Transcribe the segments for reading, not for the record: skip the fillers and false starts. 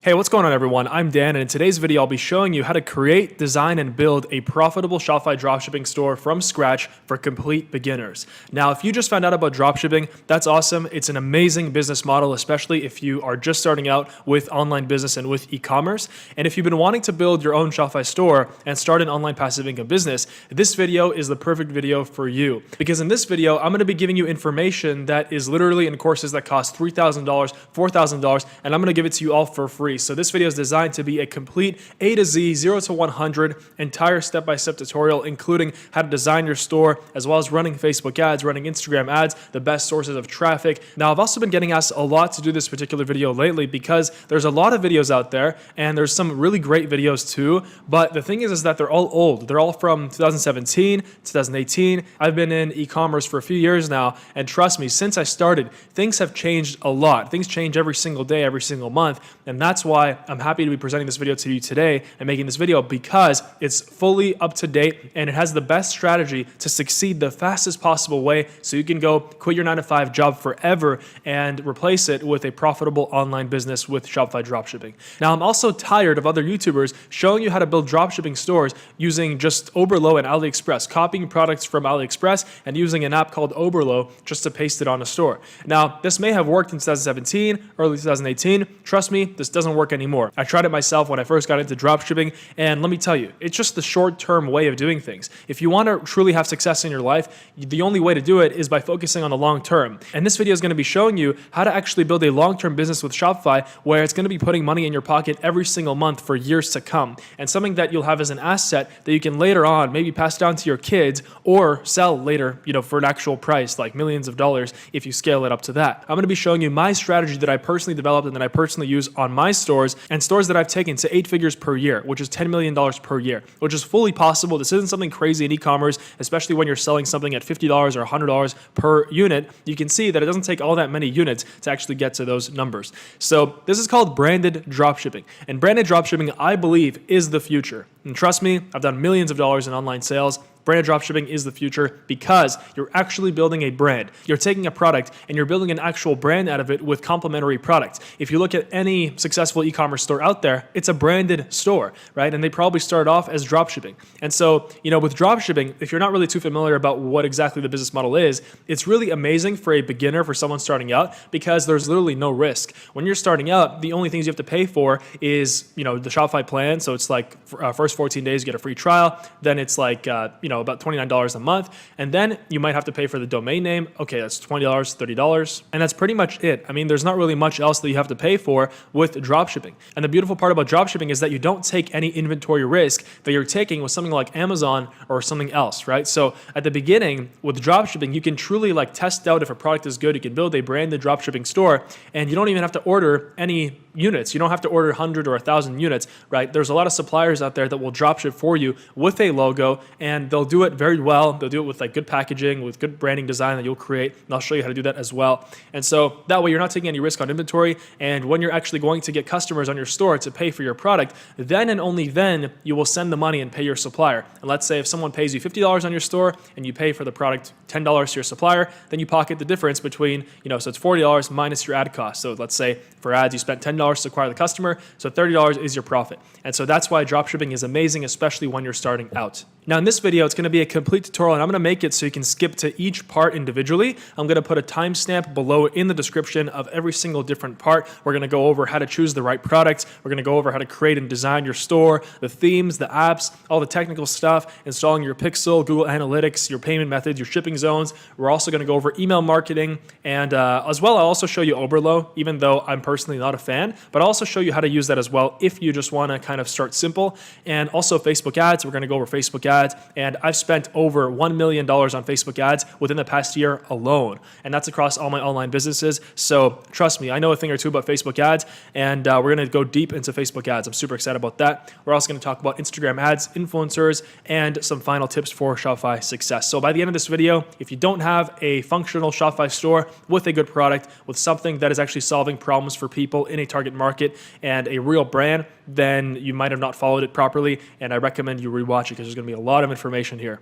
Hey, what's going on everyone? I'm Dan, and in today's video, I'll be showing you how to create, design, and build a profitable Shopify dropshipping store from scratch for complete beginners. Now, if you just found out about dropshipping, that's awesome. It's an amazing business model, especially if you are just starting out with online business and with e-commerce. And if you've been wanting to build your own Shopify store and start an online passive income business, this video is the perfect video for you. Because in this video, I'm going to be giving you information that is literally in courses that cost $3,000, $4,000, and I'm going to give it to you all for free. So this video is designed to be a complete A to Z, 0 to 100, entire step-by-step tutorial, including how to design your store, as well as running Facebook ads, running Instagram ads, the best sources of traffic. Now, I've also been getting asked a lot to do this particular video lately because there's a lot of videos out there, and there's some really great videos too, but the thing is that they're all old. They're all from 2017, 2018. I've been in e-commerce for a few years now, and trust me, since I started, things have changed a lot. Things change every single day, every single month, and that's why I'm happy to be presenting this video to you today and making this video, because it's fully up to date and it has the best strategy to succeed the fastest possible way, so you can go quit your 9-to-5 job forever and replace it with a profitable online business with Shopify dropshipping. Now, I'm also tired of other YouTubers showing you how to build dropshipping stores using just Oberlo and AliExpress, copying products from AliExpress and using an app called Oberlo just to paste it on a store. Now, this may have worked in 2017, early 2018. Trust me, this doesn't work anymore. I tried it myself when I first got into dropshipping, and let me tell you, it's just the short-term way of doing things. If you want to truly have success in your life, the only way to do it is by focusing on the long term. And this video is going to be showing you how to actually build a long-term business with Shopify where it's going to be putting money in your pocket every single month for years to come, and something that you'll have as an asset that you can later on maybe pass down to your kids or sell later, for an actual price, like millions of dollars if you scale it up to that. I'm going to be showing you my strategy that I personally developed and that I personally use on my stores, and stores that I've taken to 8 figures per year, which is $10 million per year, which is fully possible. This isn't something crazy in e-commerce, especially when you're selling something at $50 or $100 per unit. You can see that it doesn't take all that many units to actually get to those numbers. So this is called branded dropshipping, and branded dropshipping, I believe, is the future. And trust me, I've done millions of dollars in online sales. Branded dropshipping is the future because you're actually building a brand. You're taking a product and you're building an actual brand out of it with complementary products. If you look at any successful e-commerce store out there, it's a branded store, right? And they probably started off as dropshipping. And so, with dropshipping, if you're not really too familiar about what exactly the business model is, it's really amazing for a beginner, for someone starting out, because there's literally no risk. When you're starting out, the only things you have to pay for is, the Shopify plan. So it's like first 14 days, you get a free trial. Then it's like, about $29 a month. And then you might have to pay for the domain name. Okay, that's $20, $30. And that's pretty much it. I mean, there's not really much else that you have to pay for with dropshipping. And the beautiful part about dropshipping is that you don't take any inventory risk that you're taking with something like Amazon or something else, right? So at the beginning with dropshipping, you can truly test out if a product is good. You can build a branded dropshipping store, and you don't even have to order any units. You don't have to order 100 or 1,000 units, right? There's a lot of suppliers out there that will dropship for you with a logo, and they'll do it very well. They'll do it with good packaging, with good branding design that you'll create, and I'll show you how to do that as well. And so that way you're not taking any risk on inventory, and when you're actually going to get customers on your store to pay for your product, then and only then you will send the money and pay your supplier. And let's say if someone pays you $50 on your store and you pay for the product $10 to your supplier, then you pocket the difference between, so it's $40 minus your ad cost. So let's say for ads, you spent $10 to acquire the customer, so $30 is your profit. And so that's why dropshipping is amazing, especially when you're starting out. Now in this video, it's going to be a complete tutorial, and I'm going to make it so you can skip to each part individually. I'm going to put a timestamp below in the description of every single different part. We're going to go over how to choose the right product. We're going to go over how to create and design your store, the themes, the apps, all the technical stuff, installing your Pixel, Google Analytics, your payment methods, your shipping zones. We're also going to go over email marketing, and as well, I'll also show you Oberlo, even though I'm personally not a fan, but I'll also show you how to use that as well if you just want to kind of start simple. And also Facebook ads. We're going to go over Facebook ads, and I've spent over $1 million on Facebook ads within the past year alone, and that's across all my online businesses. So trust me, I know a thing or two about Facebook ads, and we're going to go deep into Facebook ads. I'm super excited about that. We're also going to talk about Instagram ads, influencers, and some final tips for Shopify success. So by the end of this video, if you don't have a functional Shopify store with a good product, with something that is actually solving problems for people in a target market and a real brand, then you might have not followed it properly, and I recommend you rewatch it because there's going to be a lot of information here.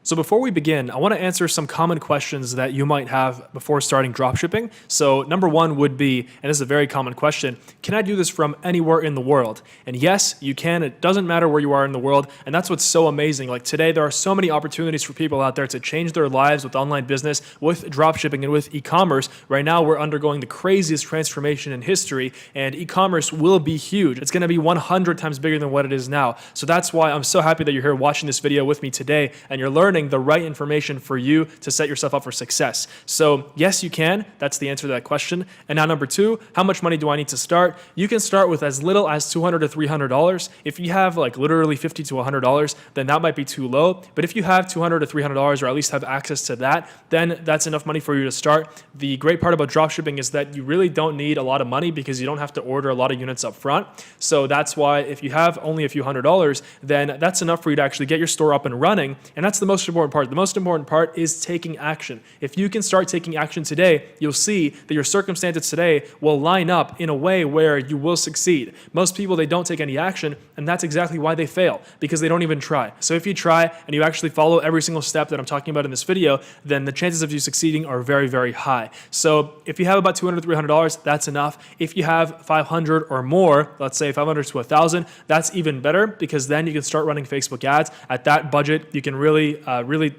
So before we begin, I want to answer some common questions that you might have before starting dropshipping. So number one would be, and this is a very common question, can I do this from anywhere in the world? And yes, you can. It doesn't matter where you are in the world. And that's what's so amazing. Like today, there are so many opportunities for people out there to change their lives with online business, with dropshipping, and with e-commerce. Right now, we're undergoing the craziest transformation in history, and e-commerce will be huge. It's going to be 100 times bigger than what it is now. So that's why I'm so happy that you're here watching this video with me today, and you're learning the right information for you to set yourself up for success. So yes, you can. That's the answer to that question. And now number two, how much money do I need to start? You can start with as little as $200 to $300. If you have like literally $50 to $100, then that might be too low. But if you have $200 to $300, or at least have access to that, then that's enough money for you to start. The great part about dropshipping is that you really don't need a lot of money because you don't have to order a lot of units up front. So that's why if you have only a few $100s, then that's enough for you to actually get your store up and running. And that's the most important part. The most important part is taking action. If you can start taking action today, you'll see that your circumstances today will line up in a way where you will succeed. Most people, they don't take any action, and that's exactly why they fail, because they don't even try. So if you try and you actually follow every single step that I'm talking about in this video, then the chances of you succeeding are very, very high. So if you have about $200 to $300, that's enough. If you have 500 or more, let's say 500 to 1,000, that's even better, because then you can start running Facebook ads. At that budget, you can really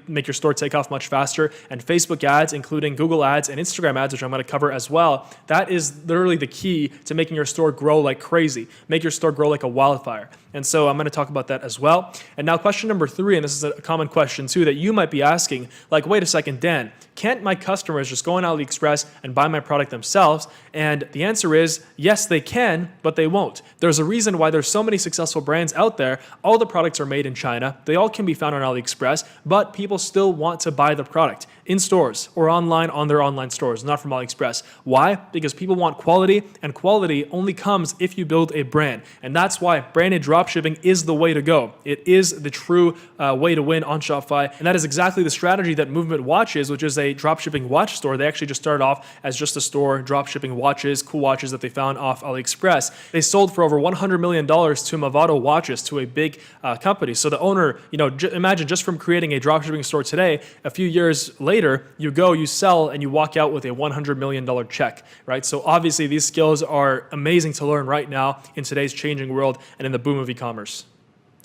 make your store take off much faster. And Facebook ads, including Google ads and Instagram ads, which I'm going to cover as well, that is literally the key to making your store grow like crazy. Make your store grow like a wildfire. And so I'm going to talk about that as well. And now question number three, and this is a common question too that you might be asking, like, wait a second, Dan, can't my customers just go on AliExpress and buy my product themselves? And the answer is yes, they can, but they won't. There's a reason why there's so many successful brands out there. All the products are made in China. They all can be found on AliExpress, but people still want to buy the product in stores or online on their online stores, not from AliExpress. Why? Because people want quality, and quality only comes if you build a brand. And that's why branded dropshipping is the way to go. It is the true way to win on Shopify. And that is exactly the strategy that Movement Watches, which is a dropshipping watch store. They actually just started off as just a store dropshipping watches, cool watches that they found off AliExpress. They sold for over $100 million to Movado Watches, to a big company. So the owner, imagine just from creating a dropshipping store today, a few years later, you go, you sell, and you walk out with a $100 million check, right? So obviously these skills are amazing to learn right now in today's changing world and in the boom of e-commerce.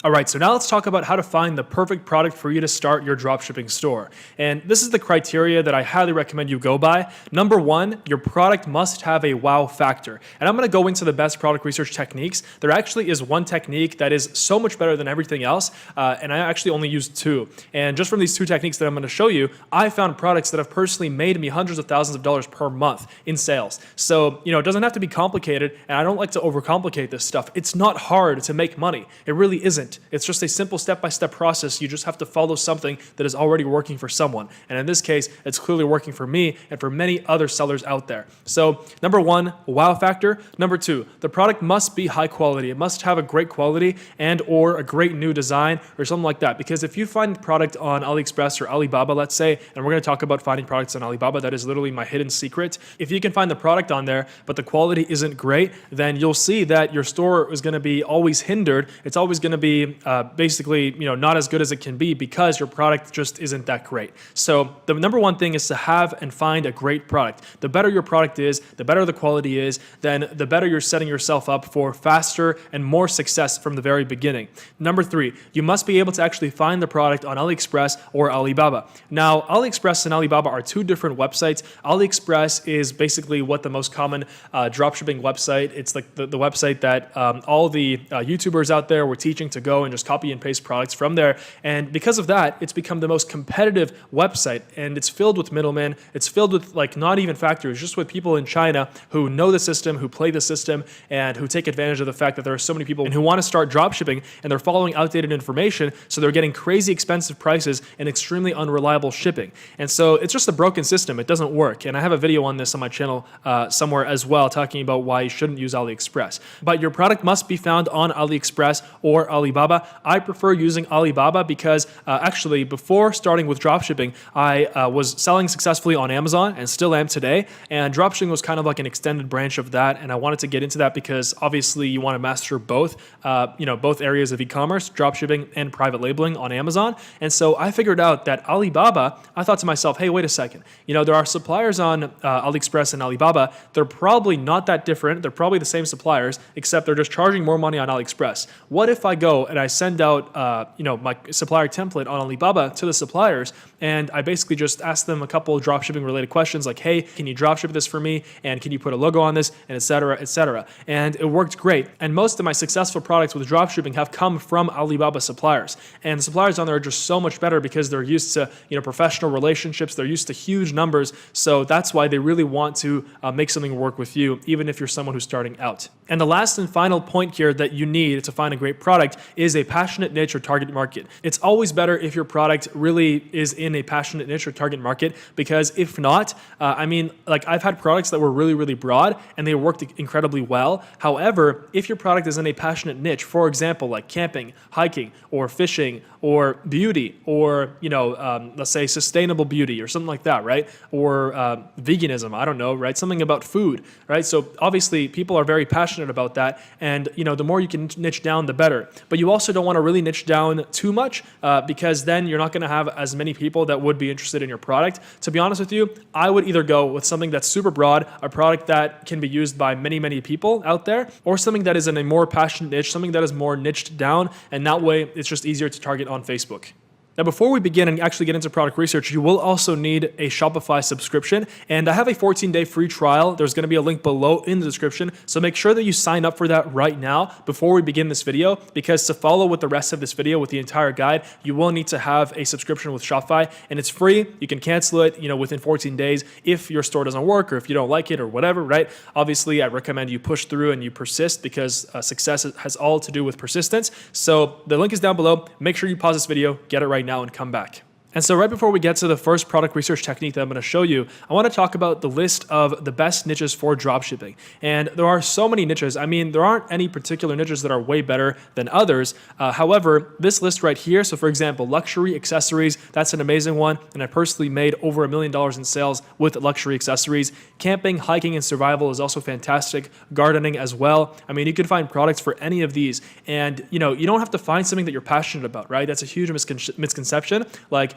All right, so now let's talk about how to find the perfect product for you to start your dropshipping store. And this is the criteria that I highly recommend you go by. Number one, your product must have a wow factor. And I'm going to go into the best product research techniques. There actually is one technique that is so much better than everything else, and I actually only use two. And just from these two techniques that I'm going to show you, I found products that have personally made me hundreds of thousands of dollars per month in sales. So, it doesn't have to be complicated, and I don't like to overcomplicate this stuff. It's not hard to make money. It really isn't. It's just a simple step-by-step process. You just have to follow something that is already working for someone. And in this case, it's clearly working for me and for many other sellers out there. So number one, wow factor. Number two, the product must be high quality. It must have a great quality and or a great new design or something like that. Because if you find the product on AliExpress or Alibaba, let's say, and we're going to talk about finding products on Alibaba, that is literally my hidden secret. If you can find the product on there, but the quality isn't great, then you'll see that your store is going to be always hindered. It's always going to be basically, not as good as it can be because your product just isn't that great. So the number one thing is to have and find a great product. The better your product is, the better the quality is, then the better you're setting yourself up for faster and more success from the very beginning. Number three, you must be able to actually find the product on AliExpress or Alibaba. Now, AliExpress and Alibaba are two different websites. AliExpress is basically what the most common dropshipping website. It's like the website that all the YouTubers out there were teaching to go and just copy and paste products from there. And because of that, it's become the most competitive website, and it's filled with middlemen. It's filled with not even factories, just with people in China who know the system, who play the system, and who take advantage of the fact that there are so many people who want to start dropshipping and they're following outdated information. So they're getting crazy expensive prices and extremely unreliable shipping. And so it's just a broken system. It doesn't work. And I have a video on this on my channel somewhere as well, talking about why you shouldn't use AliExpress. But your product must be found on AliExpress or Alibaba. Alibaba. I prefer using Alibaba because actually before starting with dropshipping, I was selling successfully on Amazon and still am today. And dropshipping was kind of like an extended branch of that. And I wanted to get into that because obviously you want to master both, both areas of e-commerce, dropshipping and private labeling on Amazon. And so I figured out that Alibaba, I thought to myself, hey, wait a second. There are suppliers on AliExpress and Alibaba. They're probably not that different. They're probably the same suppliers, except they're just charging more money on AliExpress. What if I go and I send out, my supplier template on Alibaba to the suppliers, and I basically just ask them a couple of dropshipping related questions like, hey, can you dropship this for me? And can you put a logo on this? And et cetera, et cetera. And it worked great. And most of my successful products with dropshipping have come from Alibaba suppliers. And the suppliers on there are just so much better because they're used to, professional relationships. They're used to huge numbers. So that's why they really want to make something work with you, even if you're someone who's starting out. And the last and final point here that you need to find a great product is a passionate niche or target market. It's always better if your product really is in a passionate niche or target market, because if not, I've had products that were really, really broad and they worked incredibly well. However, if your product is in a passionate niche, for example, like camping, hiking, or fishing, or beauty, or, let's say sustainable beauty or something like that, right? Or veganism, I don't know, right? Something about food, right? So obviously people are very passionate about that. And, the more you can niche down, the better. But you also don't want to really niche down too much because then you're not going to have as many people that would be interested in your product. To be honest with you, I would either go with something that's super broad, a product that can be used by many, many people out there, or something that is in a more passionate niche, something that is more niched down. And that way it's just easier to target on Facebook. Now, before we begin and actually get into product research, you will also need a Shopify subscription. And I have a 14-day free trial. There's going to be a link below in the description. So make sure that you sign up for that right now before we begin this video, because to follow with the rest of this video with the entire guide, you will need to have a subscription with Shopify, and it's free. You can cancel it, within 14 days if your store doesn't work or if you don't like it or whatever, right? Obviously, I recommend you push through and you persist, because success has all to do with persistence. So the link is down below. Make sure you pause this video, get it right now, and come back. And so right before we get to the first product research technique that I'm going to show you, I want to talk about the list of the best niches for dropshipping. And there are so many niches. There aren't any particular niches that are way better than others. However, this list right here, so for example, luxury accessories, that's an amazing one. And I personally made over $1 million in sales with luxury accessories. Camping, hiking, and survival is also fantastic. Gardening as well. You can find products for any of these. And, you don't have to find something that you're passionate about, right? That's a huge misconception.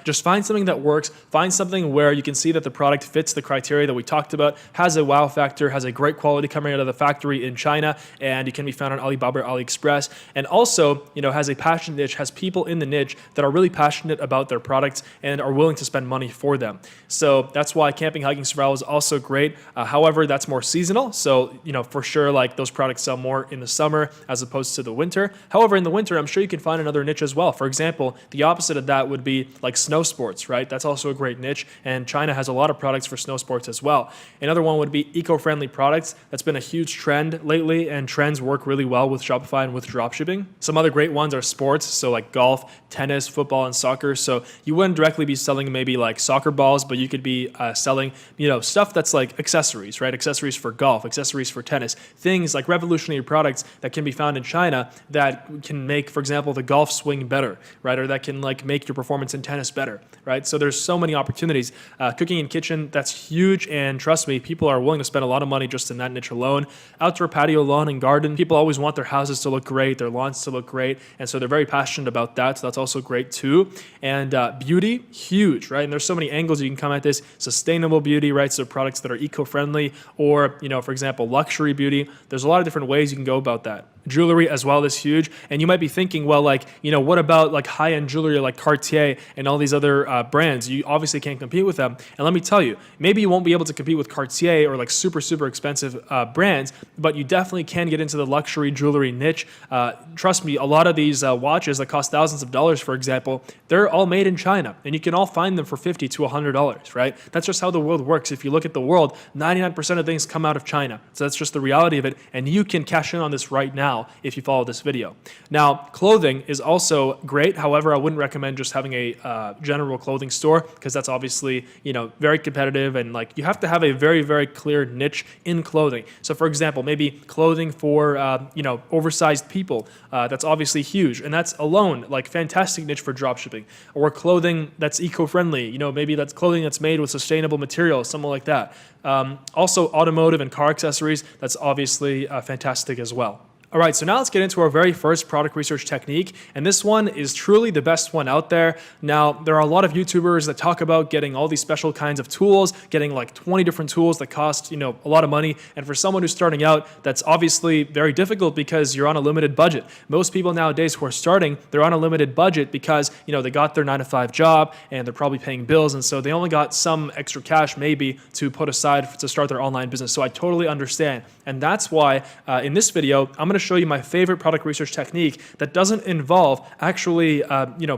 Just find something that works. Find something where you can see that the product fits the criteria that we talked about, has a wow factor, has a great quality coming out of the factory in China, and it can be found on Alibaba or AliExpress. And also, has a passionate niche, has people in the niche that are really passionate about their products and are willing to spend money for them. So that's why camping, hiking, survival is also great. However, that's more seasonal. So, for sure, those products sell more in the summer as opposed to the winter. However, in the winter, I'm sure you can find another niche as well. For example, the opposite of that would be like snow sports, right? That's also a great niche, and China has a lot of products for snow sports as well. Another one would be eco-friendly products. That's been a huge trend lately, and trends work really well with Shopify and with dropshipping. Some other great ones are sports, so like golf, tennis, football, and soccer. So you wouldn't directly be selling maybe like soccer balls, but you could be selling, stuff that's like accessories, right? Accessories for golf, accessories for tennis, things like revolutionary products that can be found in China that can make, for example, the golf swing better, right? Or that can make your performance in tennis better, right? So there's so many opportunities. Cooking and kitchen, that's huge. And trust me, people are willing to spend a lot of money just in that niche alone. Outdoor patio, lawn, and garden. People always want their houses to look great, their lawns to look great. And so they're very passionate about that. So that's also great too. And beauty, huge, right? And there's so many angles you can come at this. Sustainable beauty, right? So products that are eco-friendly, or, for example, luxury beauty. There's a lot of different ways you can go about that. Jewelry as well is huge. And you might be thinking, well, what about high-end jewelry like Cartier and all these other brands? You obviously can't compete with them. And let me tell you, maybe you won't be able to compete with Cartier or super, super expensive brands, but you definitely can get into the luxury jewelry niche. Trust me, a lot of these watches that cost thousands of dollars, for example, they're all made in China, and you can all find them for $50 to $100, right? That's just how the world works. If you look at the world, 99% of things come out of China. So that's just the reality of it. And you can cash in on this right now. now if you follow this video. Now, clothing is also great. However, I wouldn't recommend just having a general clothing store because that's obviously, very competitive, and like you have to have a very, very clear niche in clothing. So for example, maybe clothing for, oversized people. That's obviously huge. And that's alone like fantastic niche for dropshipping. Or clothing that's eco-friendly. Maybe that's clothing that's made with sustainable materials, something like that. Also automotive and car accessories. That's obviously fantastic as well. All right, so now let's get into our very first product research technique, and this one is truly the best one out there. Now, there are a lot of YouTubers that talk about getting all these special kinds of tools, getting like 20 different tools that cost, a lot of money, and for someone who's starting out, that's obviously very difficult because you're on a limited budget. Most people nowadays who are starting, they're on a limited budget because, they got their 9-to-5 job and they're probably paying bills, and so they only got some extra cash maybe to put aside to start their online business. So I totally understand, and that's why in this video, I'm going to show you my favorite product research technique that doesn't involve actually,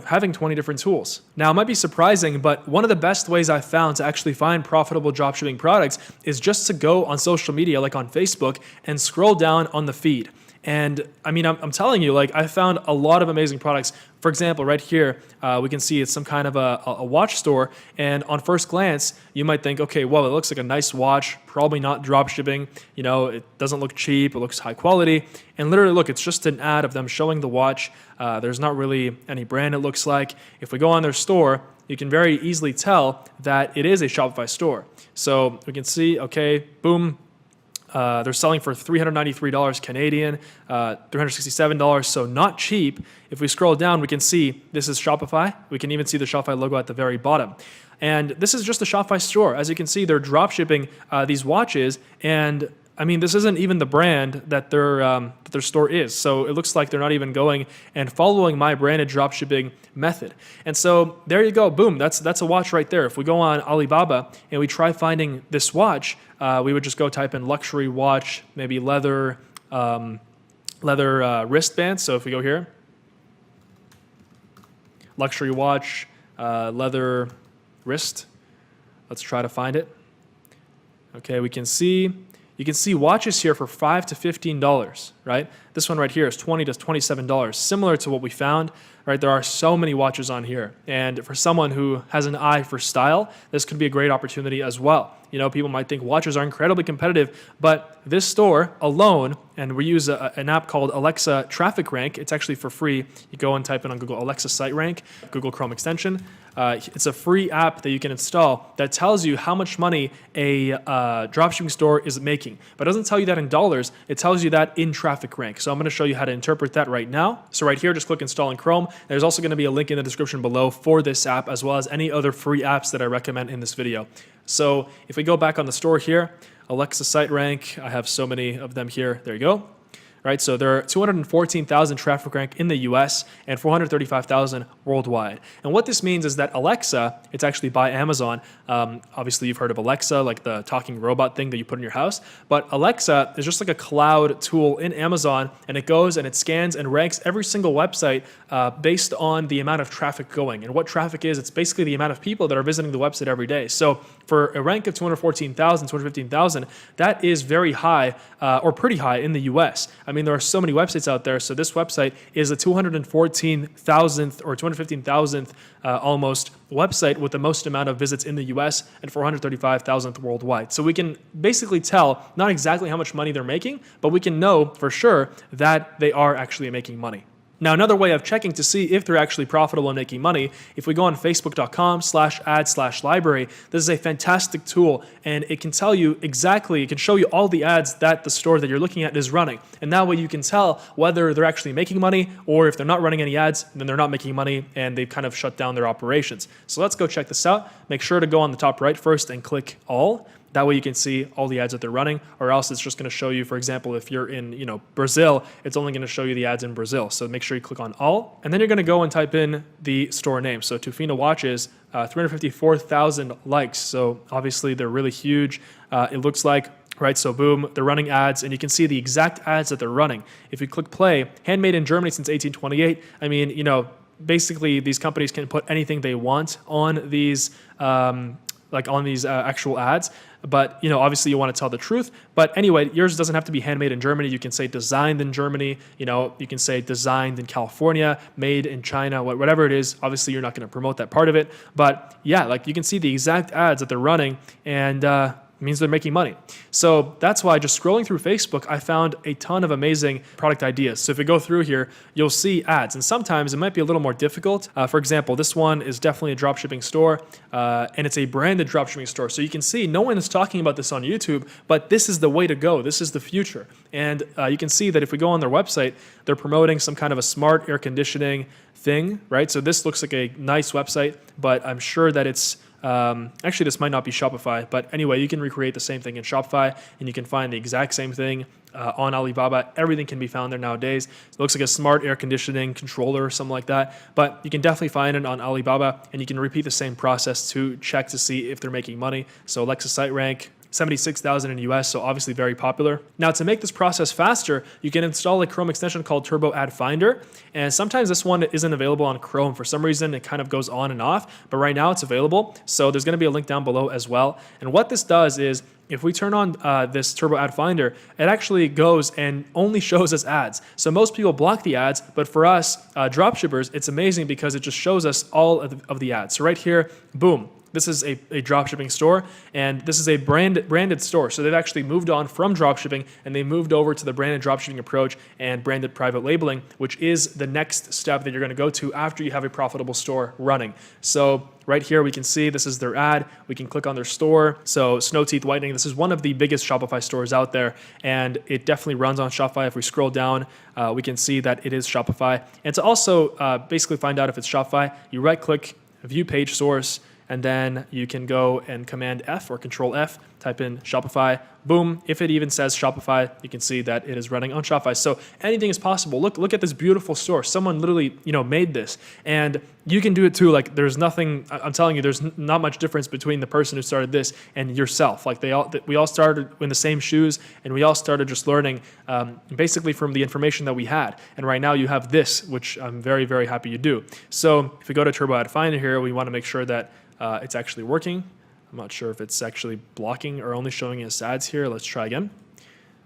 having 20 different tools. Now, it might be surprising, but one of the best ways I've found to actually find profitable dropshipping products is just to go on social media, like on Facebook, and scroll down on the feed. And I mean, I'm telling you, like I found a lot of amazing products. For example, right here, we can see it's some kind of a watch store. And on first glance, you might think, okay, well, it looks like a nice watch, probably not drop shipping. It doesn't look cheap. It looks high quality. And literally, look, it's just an ad of them showing the watch. There's not really any brand, it looks like. If we go on their store, you can very easily tell that it is a Shopify store. So we can see, okay, boom. They're selling for $393 Canadian, $367, so not cheap. If we scroll down, we can see this is Shopify. We can even see the Shopify logo at the very bottom. And this is just a Shopify store. As you can see, they're drop shipping these watches, and I mean, this isn't even the brand that their store is. So it looks like they're not even going and following my branded dropshipping method. And so there you go. Boom. That's a watch right there. If we go on Alibaba and we try finding this watch, we would just go type in luxury watch, maybe leather wristband. So if we go here, luxury watch, leather wrist. Let's try to find it. Okay, you can see watches here for $5 to $15, right? This one right here is $20 to $27, similar to what we found, right? There are so many watches on here. And for someone who has an eye for style, this could be a great opportunity as well. People might think watches are incredibly competitive, but this store alone, and we use an app called Alexa Traffic Rank. It's actually for free. You go and type in on Google Alexa Site Rank, Google Chrome extension. It's a free app that you can install that tells you how much money a dropshipping store is making. But it doesn't tell you that in dollars. It tells you that in Traffic Rank. So I'm going to show you how to interpret that right now. So right here, just click Install in Chrome. There's also going to be a link in the description below for this app, as well as any other free apps that I recommend in this video. So if we go back on the store here, Alexa Site Rank, I have so many of them here. There you go. Right, so there are 214,000 traffic rank in the US and 435,000 worldwide. And what this means is that Alexa, it's actually by Amazon. Obviously, you've heard of Alexa, like the talking robot thing that you put in your house. But Alexa is just like a cloud tool in Amazon, and it goes and it scans and ranks every single website based on the amount of traffic going. And what traffic is, it's basically the amount of people that are visiting the website every day. So for a rank of 214,000, 215,000, that is very high or pretty high in the US. I mean, there are so many websites out there. So this website is a 214,000th or 215,000th almost website with the most amount of visits in the US and 435,000th worldwide. So we can basically tell not exactly how much money they're making, but we can know for sure that they are actually making money. Now, another way of checking to see if they're actually profitable and making money, if we go on facebook.com/ad/library, this is a fantastic tool, and it can tell you exactly, it can show you all the ads that the store that you're looking at is running. And that way you can tell whether they're actually making money, or if they're not running any ads, then they're not making money and they've kind of shut down their operations. So let's go check this out. Make sure to go on the top right first and click all. That way you can see all the ads that they're running, or else it's just going to show you, for example, if you're in Brazil, it's only going to show you the ads in Brazil. So make sure you click on all, and then you're going to go and type in the store name. So Tufina watches, 354,000 likes. So obviously they're really huge. It looks like, right? So boom, they're running ads, and you can see the exact ads that they're running. If you click play, handmade in Germany since 1828. I mean, basically these companies can put anything they want on these like on these actual ads. But, obviously you want to tell the truth. But anyway, yours doesn't have to be handmade in Germany. You can say designed in Germany. You can say designed in California, made in China, whatever it is. Obviously, you're not going to promote that part of it. But yeah, like you can see the exact ads that they're running, and means they're making money. So that's why just scrolling through Facebook, I found a ton of amazing product ideas. So if you go through here, you'll see ads, and sometimes it might be a little more difficult. For example, this one is definitely a dropshipping store, and it's a branded dropshipping store. So you can see no one is talking about this on YouTube, but this is the way to go. This is the future. And you can see that if we go on their website, they're promoting some kind of a smart air conditioning thing, right? So this looks like a nice website, but I'm sure that it's actually, this might not be Shopify, but anyway, you can recreate the same thing in Shopify, and you can find the exact same thing on Alibaba. Everything can be found there nowadays. It looks like a smart air conditioning controller or something like that, but you can definitely find it on Alibaba, and you can repeat the same process to check to see if they're making money. So Alexa site rank, 76,000 in the US, so obviously very popular. Now, to make this process faster, you can install a Chrome extension called Turbo Ad Finder, and sometimes this one isn't available on Chrome. For some reason, it kind of goes on and off, but right now it's available, so there's gonna be a link down below as well. And what this does is, if we turn on this Turbo Ad Finder, it actually goes and only shows us ads. So most people block the ads, but for us, dropshippers, it's amazing because it just shows us all of the ads. So right here, boom. This is a dropshipping store, and this is a branded store. So they've actually moved on from dropshipping, and they moved over to the branded dropshipping approach and branded private labeling, which is the next step that you're going to go to after you have a profitable store running. So right here, we can see this is their ad. We can click on their store. So Snow Teeth Whitening, this is one of the biggest Shopify stores out there, and it definitely runs on Shopify. If we scroll down, we can see that it is Shopify. And to also basically find out if it's Shopify, you right-click, view page source, and then you can go and Command F or Control F, type in Shopify, boom. If it even says Shopify, you can see that it is running on Shopify. So anything is possible. Look at this beautiful store. Someone literally, made this, and you can do it too. Like there's nothing, I'm telling you, there's not much difference between the person who started this and yourself. Like we all started in the same shoes, and we all started just learning basically from the information that we had. And right now you have this, which I'm very, very happy you do. So if we go to Turbo Ad Finder here, we want to make sure that it's actually working. I'm not sure if it's actually blocking or only showing us ads here. Let's try again.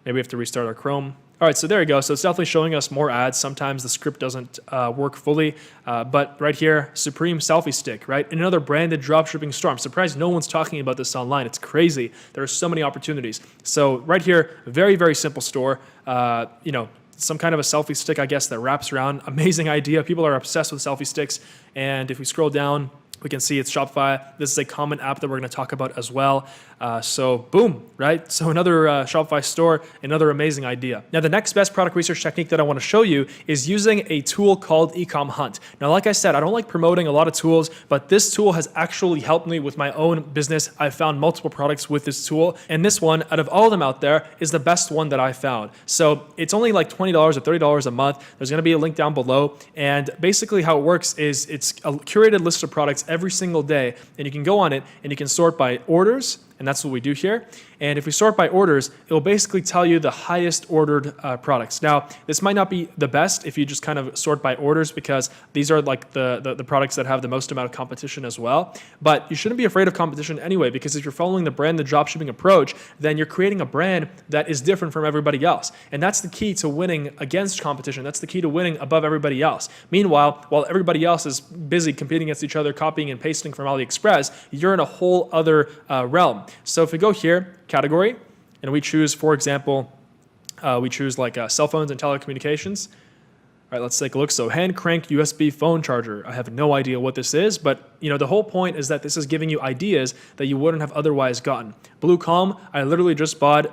Maybe we have to restart our Chrome. All right, so there you go. So it's definitely showing us more ads. Sometimes the script doesn't work fully, but right here, Supreme Selfie Stick, right? Another branded dropshipping store. I'm surprised no one's talking about this online. It's crazy. There are so many opportunities. So right here, very, very simple store. Some kind of a selfie stick, I guess, that wraps around. Amazing idea. People are obsessed with selfie sticks. And if we scroll down, we can see it's Shopify. This is a common app that we're going to talk about as well. So boom, right? So another Shopify store, another amazing idea. Now, the next best product research technique that I want to show you is using a tool called Ecom Hunt. Now, like I said, I don't like promoting a lot of tools, but this tool has actually helped me with my own business. I've found multiple products with this tool, and this one, out of all of them out there, is the best one that I found. So it's only like $20 or $30 a month. There's going to be a link down below, and basically how it works is it's a curated list of products every single day, and you can go on it and you can sort by orders, and that's what we do here. And if we sort by orders, it will basically tell you the highest ordered products. Now, this might not be the best if you just kind of sort by orders, because these are like the products that have the most amount of competition as well. But you shouldn't be afraid of competition anyway, because if you're following the brand, the dropshipping approach, then you're creating a brand that is different from everybody else. And that's the key to winning against competition. That's the key to winning above everybody else. Meanwhile, while everybody else is busy competing against each other, copying and pasting from AliExpress, you're in a whole other realm. So if we go here, category, and we choose, for example, we choose like cell phones and telecommunications. All right, let's take a look. So hand crank USB phone charger. I have no idea what this is, but the whole point is that this is giving you ideas that you wouldn't have otherwise gotten. Blue Calm, I literally just bought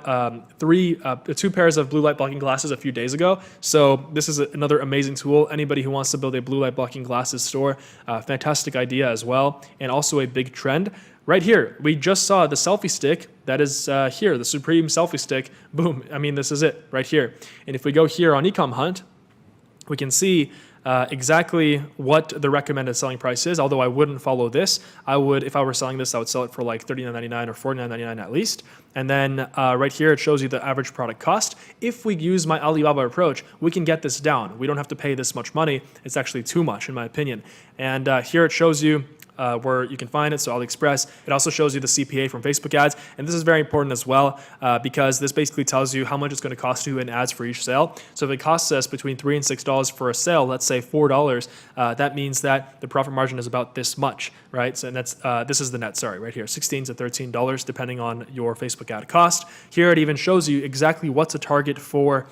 two pairs of blue light blocking glasses a few days ago. So this is another amazing tool. Anybody who wants to build a blue light blocking glasses store, fantastic idea as well, and also a big trend. Right here, we just saw the selfie stick. That is here, the Supreme Selfie Stick. Boom. I mean, this is it right here. And if we go here on Ecom Hunt, we can see exactly what the recommended selling price is. Although I wouldn't follow this. I would, if I were selling this, I would sell it for like $39.99 or $49.99 at least. And then right here, it shows you the average product cost. If we use my Alibaba approach, we can get this down. We don't have to pay this much money. It's actually too much, in my opinion. And here it shows you where you can find it, so AliExpress. It also shows you the CPA from Facebook ads, and this is very important as well because this basically tells you how much it's going to cost you in ads for each sale. So if it costs us between $3 and $6 for a sale, let's say $4, that means that the profit margin is about this much, right? So and that's this is the net, sorry, right here, $16 to $13 depending on your Facebook ad cost. Here it even shows you exactly what to target for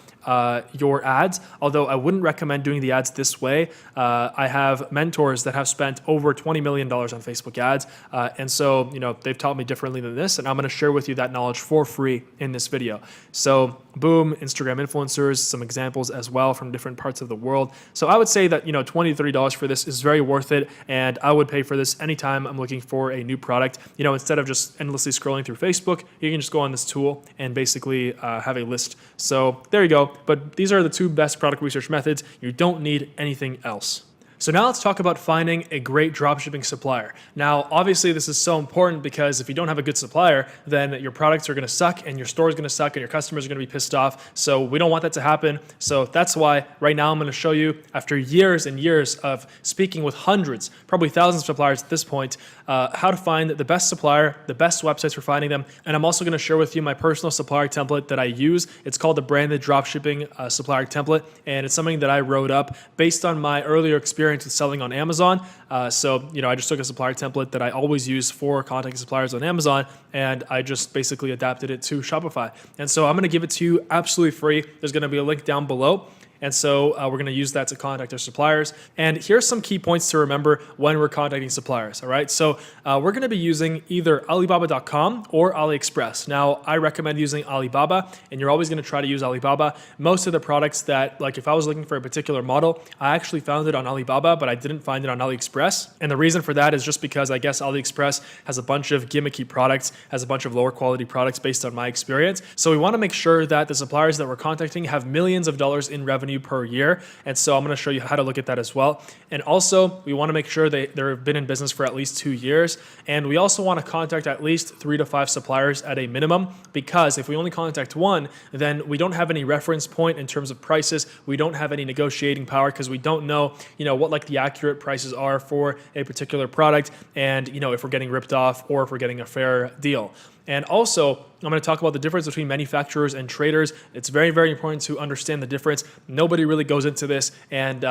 your ads, although I wouldn't recommend doing the ads this way. I have mentors that have spent over $20 million on Facebook ads, and so they've taught me differently than this, and I'm going to share with you that knowledge for free in this video. So boom, Instagram influencers, some examples as well from different parts of the world. So I would say that $20 to $30 for this is very worth it, and I would pay for this anytime I'm looking for a new product. Instead of just endlessly scrolling through Facebook, you can just go on this tool and basically have a list. So there you go. But these are the two best product research methods. You don't need anything else. So now let's talk about finding a great dropshipping supplier. Now, obviously this is so important because if you don't have a good supplier, then your products are going to suck and your store is going to suck and your customers are going to be pissed off. So we don't want that to happen. So that's why right now I'm going to show you, after years and years of speaking with hundreds, probably thousands of suppliers at this point, how to find the best supplier, the best websites for finding them. And I'm also going to share with you my personal supplier template that I use. It's called the branded dropshipping supplier template. And it's something that I wrote up based on my earlier experience with selling on Amazon. I just took a supplier template that I always use for contacting suppliers on Amazon, and I just basically adapted it to Shopify. And so I'm going to give it to you absolutely free. There's going to be a link down below. And so we're going to use that to contact our suppliers. And here's some key points to remember when we're contacting suppliers. All right. So we're going to be using either Alibaba.com or AliExpress. Now, I recommend using Alibaba, and you're always going to try to use Alibaba. Most of the products that, like if I was looking for a particular model, I actually found it on Alibaba, but I didn't find it on AliExpress. And the reason for that is just because I guess AliExpress has a bunch of gimmicky products, has a bunch of lower quality products based on my experience. So we want to make sure that the suppliers that we're contacting have millions of dollars in revenue per year. And so I'm going to show you how to look at that as well. And also we want to make sure they've been in business for at least 2 years. And we also want to contact at least 3 to 5 suppliers at a minimum, because if we only contact one, then we don't have any reference point in terms of prices. We don't have any negotiating power because we don't know, what like the accurate prices are for a particular product. And, if we're getting ripped off or if we're getting a fair deal. And also, I'm going to talk about the difference between manufacturers and traders. It's very, very important to understand the difference. Nobody really goes into this. And,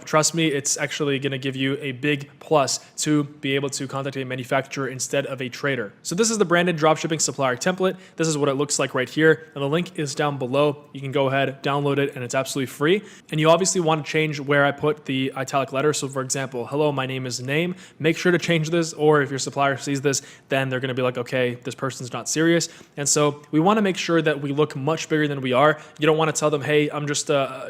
trust me, it's actually going to give you a big plus to be able to contact a manufacturer instead of a trader. So this is the branded dropshipping supplier template. This is what it looks like right here. And the link is down below. You can go ahead, download it, and it's absolutely free. And you obviously want to change where I put the italic letter. So for example, hello, my name is name. Make sure to change this, or if your supplier sees this, then they're going to be like, okay, this person's not serious. And so we want to make sure that we look much bigger than we are. You don't want to tell them, hey, I'm just a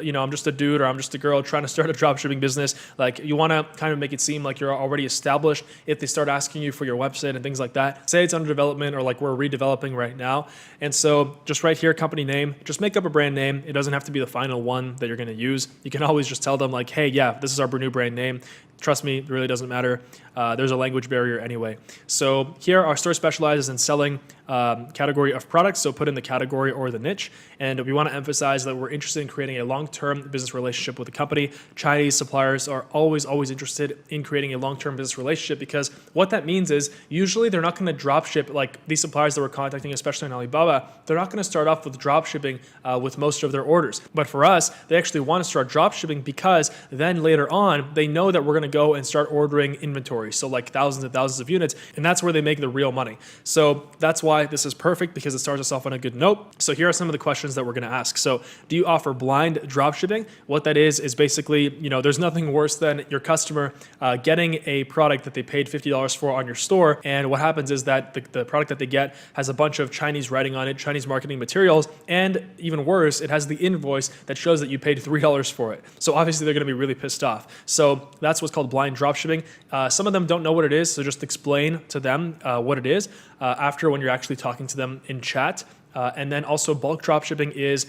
dude or I'm just a girl trying to start a dropshipping business. Like, you want to kind of make it seem like you're already established. If they start asking you for your website and things like that, say it's under development or like we're redeveloping right now. And so just right here, company name, just make up a brand name. It doesn't have to be the final one that you're going to use. You can always just tell them like, hey, yeah, this is our new brand name. Trust me, it really doesn't matter. There's a language barrier anyway. So here our store specializes in selling category of products. So put in the category or the niche. And we want to emphasize that we're interested in creating a long-term business relationship with the company. Chinese suppliers are always interested in creating a long-term business relationship, because what that means is usually they're not going to drop ship, like these suppliers that we're contacting, especially on Alibaba, they're not going to start off with drop shipping with most of their orders. But for us, they actually want to start drop shipping because then later on, they know that we're going to go and start ordering inventory. So like thousands and thousands of units, and that's where they make the real money. So that's why this is perfect, because it starts us off on a good note. So here are some of the questions that we're going to ask. So do you offer blind drop shipping? What that is basically, there's nothing worse than your customer getting a product that they paid $50 for on your store. And what happens is that the product that they get has a bunch of Chinese writing on it, Chinese marketing materials, and even worse, it has the invoice that shows that you paid $3 for it. So obviously they're going to be really pissed off. So that's what's called blind drop shipping. Some of them don't know what it is, so just explain to them what it is after, when you're actually talking to them in chat. And then also bulk dropshipping is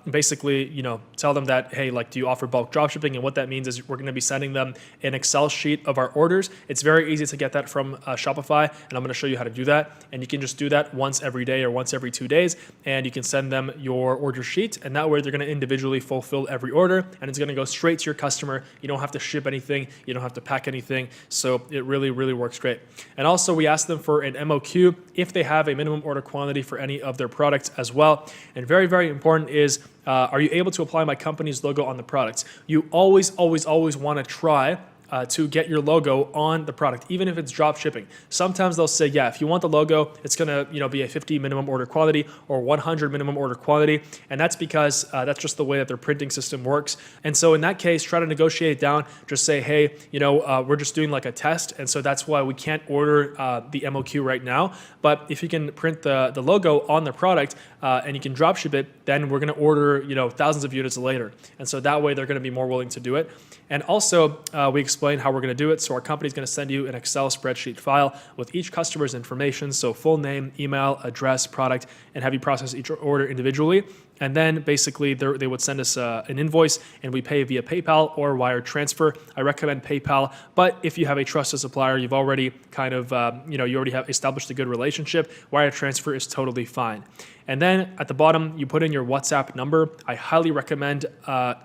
basically, tell them that, hey, like, do you offer bulk dropshipping? And what that means is we're going to be sending them an Excel sheet of our orders. It's very easy to get that from Shopify, and I'm going to show you how to do that. And you can just do that once every day or once every 2 days, and you can send them your order sheet, and that way they're going to individually fulfill every order, and it's going to go straight to your customer. You don't have to ship anything. You don't have to pack anything. So it really, really works great. And also we ask them for an MOQ if they have a minimum order quantity for any of their products as well. And very, very important is, are you able to apply my company's logo on the products? You always, always, always want to try to get your logo on the product, even if it's drop shipping. Sometimes they'll say, yeah, if you want the logo, it's gonna be a 50 minimum order quantity or 100 minimum order quantity, and that's because that's just the way that their printing system works. And so in that case, try to negotiate it down. Just say, hey, we're just doing like a test, and so that's why we can't order the MOQ right now. But if you can print the logo on the product and you can drop ship it, then we're gonna order thousands of units later. And so that way they're gonna be more willing to do it. And also we explain how we're going to do it. So our company is going to send you an Excel spreadsheet file with each customer's information, so full name, email, address, product, and have you process each order individually. And then basically they would send us an invoice, and we pay via PayPal or wire transfer. I recommend PayPal, but if you have a trusted supplier, you've already kind of, you already have established a good relationship, wire transfer is totally fine. And then at the bottom, you put in your WhatsApp number. I highly recommend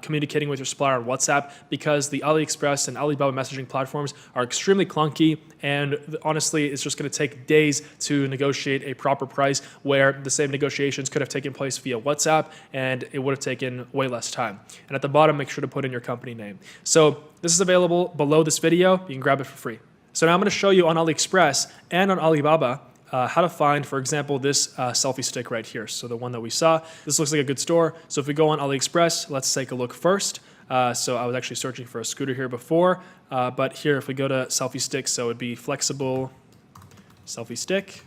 communicating with your supplier on WhatsApp because the AliExpress and Alibaba messaging platforms are extremely clunky, and honestly, it's just going to take days to negotiate a proper price where the same negotiations could have taken place via WhatsApp, and it would have taken way less time. And at the bottom, make sure to put in your company name. So this is available below this video. You can grab it for free. So now I'm going to show you on AliExpress and on Alibaba how to find, for example, this selfie stick right here. So the one that we saw, this looks like a good store. So if we go on AliExpress, let's take a look first. So I was actually searching for a scooter here before, but here if we go to selfie stick, so it'd be flexible selfie stick,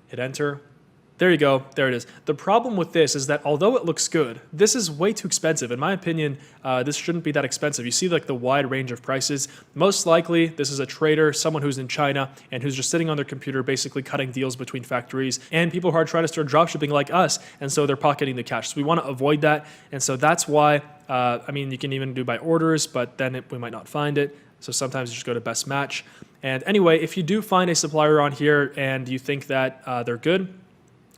hit enter. There you go, there it is. The problem with this is that although it looks good, this is way too expensive. In my opinion, this shouldn't be that expensive. You see like the wide range of prices. Most likely, this is a trader, someone who's in China and who's just sitting on their computer basically cutting deals between factories and people who are trying to start dropshipping like us, and so they're pocketing the cash. So we want to avoid that, and so that's why, you can even do by orders, but then we might not find it. So sometimes you just go to best match. And anyway, if you do find a supplier on here and you think that they're good,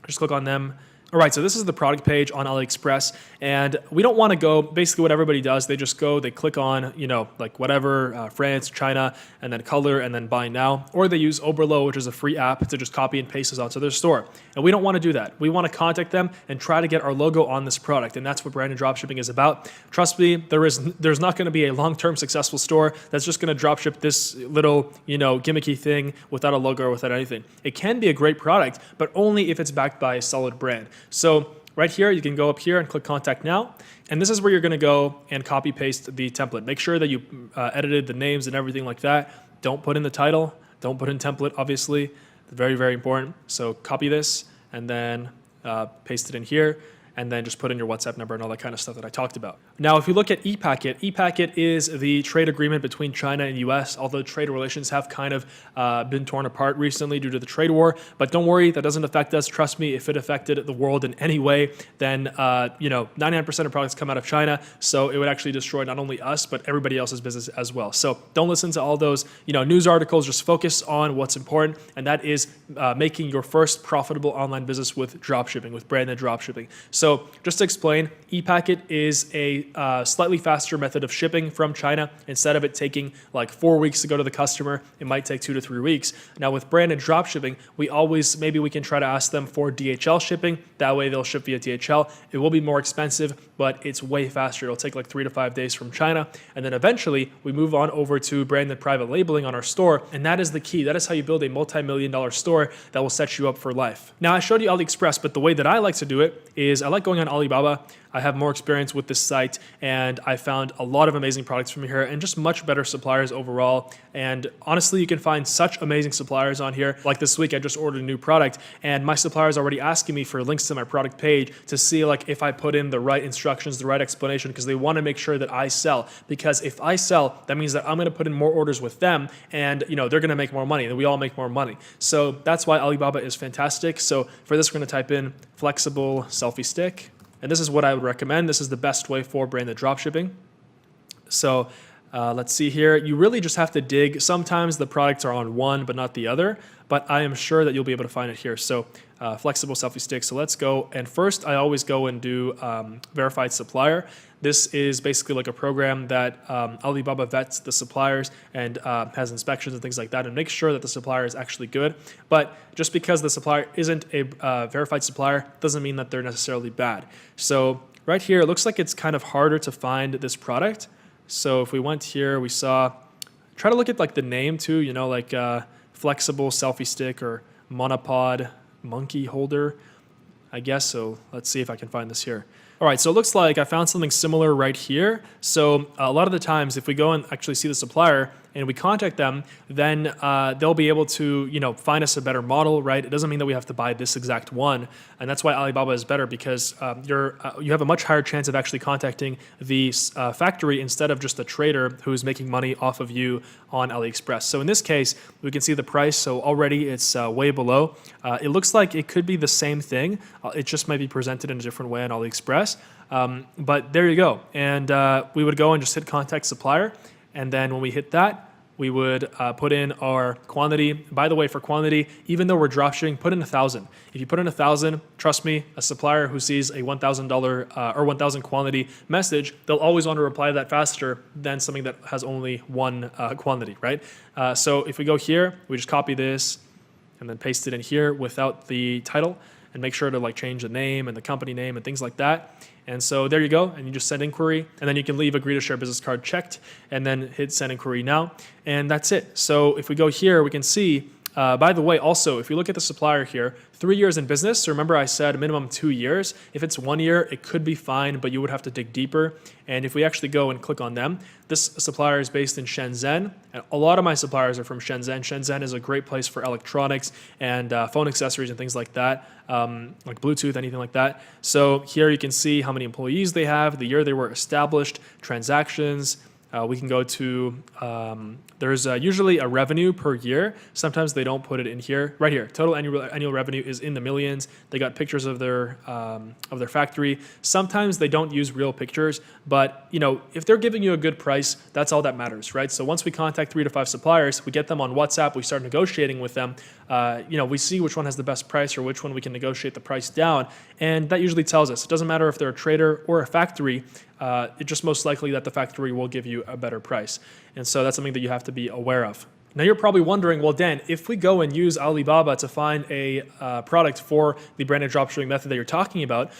just click on them. All right, so this is the product page on AliExpress, and we don't want to go, basically what everybody does, they just go, they click on, like whatever, France, China, and then color, and then buy now, or they use Oberlo, which is a free app, to just copy and paste this onto their store. And we don't want to do that. We want to contact them and try to get our logo on this product, and that's what branded dropshipping is about. Trust me, there's not going to be a long-term successful store that's just going to dropship this little, gimmicky thing without a logo or without anything. It can be a great product, but only if it's backed by a solid brand. So right here, you can go up here and click contact now. And this is where you're going to go and copy paste the template. Make sure that you edited the names and everything like that. Don't put in the title. Don't put in template, obviously. Very, very important. So copy this and then paste it in here. And then just put in your WhatsApp number and all that kind of stuff that I talked about. Now, if you look at ePacket, ePacket is the trade agreement between China and US, although trade relations have kind of been torn apart recently due to the trade war. But don't worry, that doesn't affect us. Trust me, if it affected the world in any way, then 99% of products come out of China, so it would actually destroy not only us, but everybody else's business as well. So don't listen to all those news articles. Just focus on what's important, and that is making your first profitable online business with dropshipping, with branded dropshipping. So just to explain, ePacket is a slightly faster method of shipping from China. Instead of it taking like 4 weeks to go to the customer, it might take 2 to 3 weeks. Now with branded dropshipping, maybe we can try to ask them for DHL shipping. That way they'll ship via DHL. It will be more expensive, but it's way faster. It'll take like 3 to 5 days from China. And then eventually we move on over to branded private labeling on our store. And that is the key. That is how you build a multi-million-dollar store that will set you up for life. Now I showed you AliExpress, but the way that I like to do it is I like going on Alibaba. I have more experience with this site, and I found a lot of amazing products from here and just much better suppliers overall. And honestly, you can find such amazing suppliers on here. Like this week, I just ordered a new product, and my supplier is already asking me for links to my product page to see like if I put in the right instructions, the right explanation, because they want to make sure that I sell. Because if I sell, that means that I'm going to put in more orders with them, and they're going to make more money, and we all make more money. So that's why Alibaba is fantastic. So for this, we're going to type in flexible selfie stick, and this is what I would recommend. This is the best way for branded dropshipping. So let's see here. You really just have to dig. Sometimes the products are on one but not the other, but I am sure that you'll be able to find it here. So flexible selfie stick. So let's go. And first, I always go and do verified supplier. This is basically like a program that Alibaba vets the suppliers and has inspections and things like that and makes sure that the supplier is actually good. But just because the supplier isn't a verified supplier doesn't mean that they're necessarily bad. So right here, it looks like it's kind of harder to find this product. So if we went here, we saw, try to look at like the name too, like flexible selfie stick or monopod monkey holder, I guess. So let's see if I can find this here. All right, so it looks like I found something similar right here. So a lot of the times, if we go and actually see the supplier and we contact them, then they'll be able to, find us a better model, right? It doesn't mean that we have to buy this exact one, and that's why Alibaba is better, because you have a much higher chance of actually contacting the factory instead of just the trader who's making money off of you on AliExpress. So in this case, we can see the price. So already it's way below. It looks like it could be the same thing. It just might be presented in a different way on AliExpress. But there you go. And we would go and just hit contact supplier. And then when we hit that, we would put in our quantity. By the way, for quantity, even though we're dropshipping, put in 1,000. If you put in 1,000, trust me, a supplier who sees a $1,000 or 1,000 quantity message, they'll always want to reply to that faster than something that has only one quantity, right? So if we go here, we just copy this and then paste it in here without the title, and make sure to like change the name and the company name and things like that. And so there you go, and you just send inquiry, and then you can leave agree to share business card checked, and then hit send inquiry now, and that's it. So if we go here, we can see, by the way, also, if you look at the supplier here, 3 years in business. So remember I said minimum 2 years. If it's 1 year, it could be fine, but you would have to dig deeper. And if we actually go and click on them, this supplier is based in Shenzhen. And a lot of my suppliers are from Shenzhen. Shenzhen is a great place for electronics and phone accessories and things like that, like Bluetooth, anything like that. So here you can see how many employees they have, the year they were established, transactions. We can go to, there's usually a revenue per year. Sometimes they don't put it in here. Right here, total annual revenue is in the millions. They got pictures of their factory. Sometimes they don't use real pictures, but if they're giving you a good price, that's all that matters, right? So once we contact 3 to 5 suppliers, we get them on WhatsApp, we start negotiating with them. We see which one has the best price or which one we can negotiate the price down, and that usually tells us. It doesn't matter if they're a trader or a factory. It's just most likely that the factory will give you a better price. And so that's something that you have to be aware of. Now you're probably wondering, well, Dan, if we go and use Alibaba to find a product for the branded dropshipping method that you're talking about,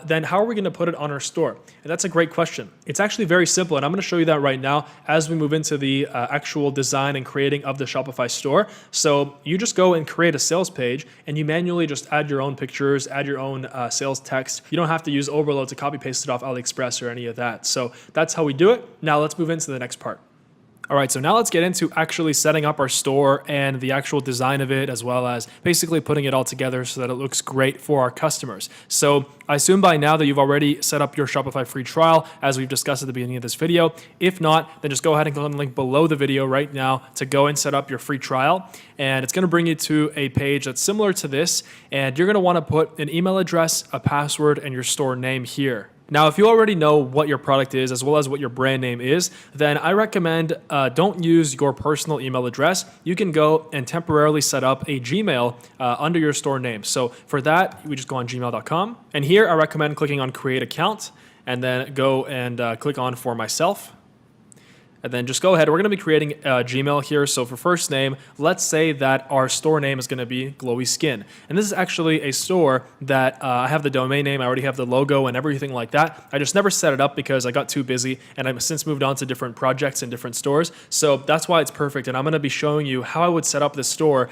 then how are we going to put it on our store? And that's a great question. It's actually very simple, and I'm going to show you that right now as we move into the actual design and creating of the Shopify store. So you just go and create a sales page, and you manually just add your own pictures, add your own sales text. You don't have to use Overload to copy paste it off AliExpress or any of that. So that's how we do it. Now let's move into the next part. All right, so now let's get into actually setting up our store and the actual design of it, as well as basically putting it all together so that it looks great for our customers. So I assume by now that you've already set up your Shopify free trial, as we've discussed at the beginning of this video. If not, then just go ahead and click on the link below the video right now to go and set up your free trial. And it's going to bring you to a page that's similar to this, and you're going to want to put an email address, a password, and your store name here. Now, if you already know what your product is, as well as what your brand name is, then I recommend don't use your personal email address. You can go and temporarily set up a Gmail under your store name. So for that, we just go on gmail.com. And here I recommend clicking on Create Account, and then go and click on For Myself. and then just go ahead. We're going to be creating a Gmail here. So for first name, let's say that our store name is going to be Glowy Skin. And this is actually a store that I have the domain name. I already have the logo and everything like that. I just never set it up because I got too busy, and I've since moved on to different projects and different stores. So that's why it's perfect. And I'm going to be showing you how I would set up this store,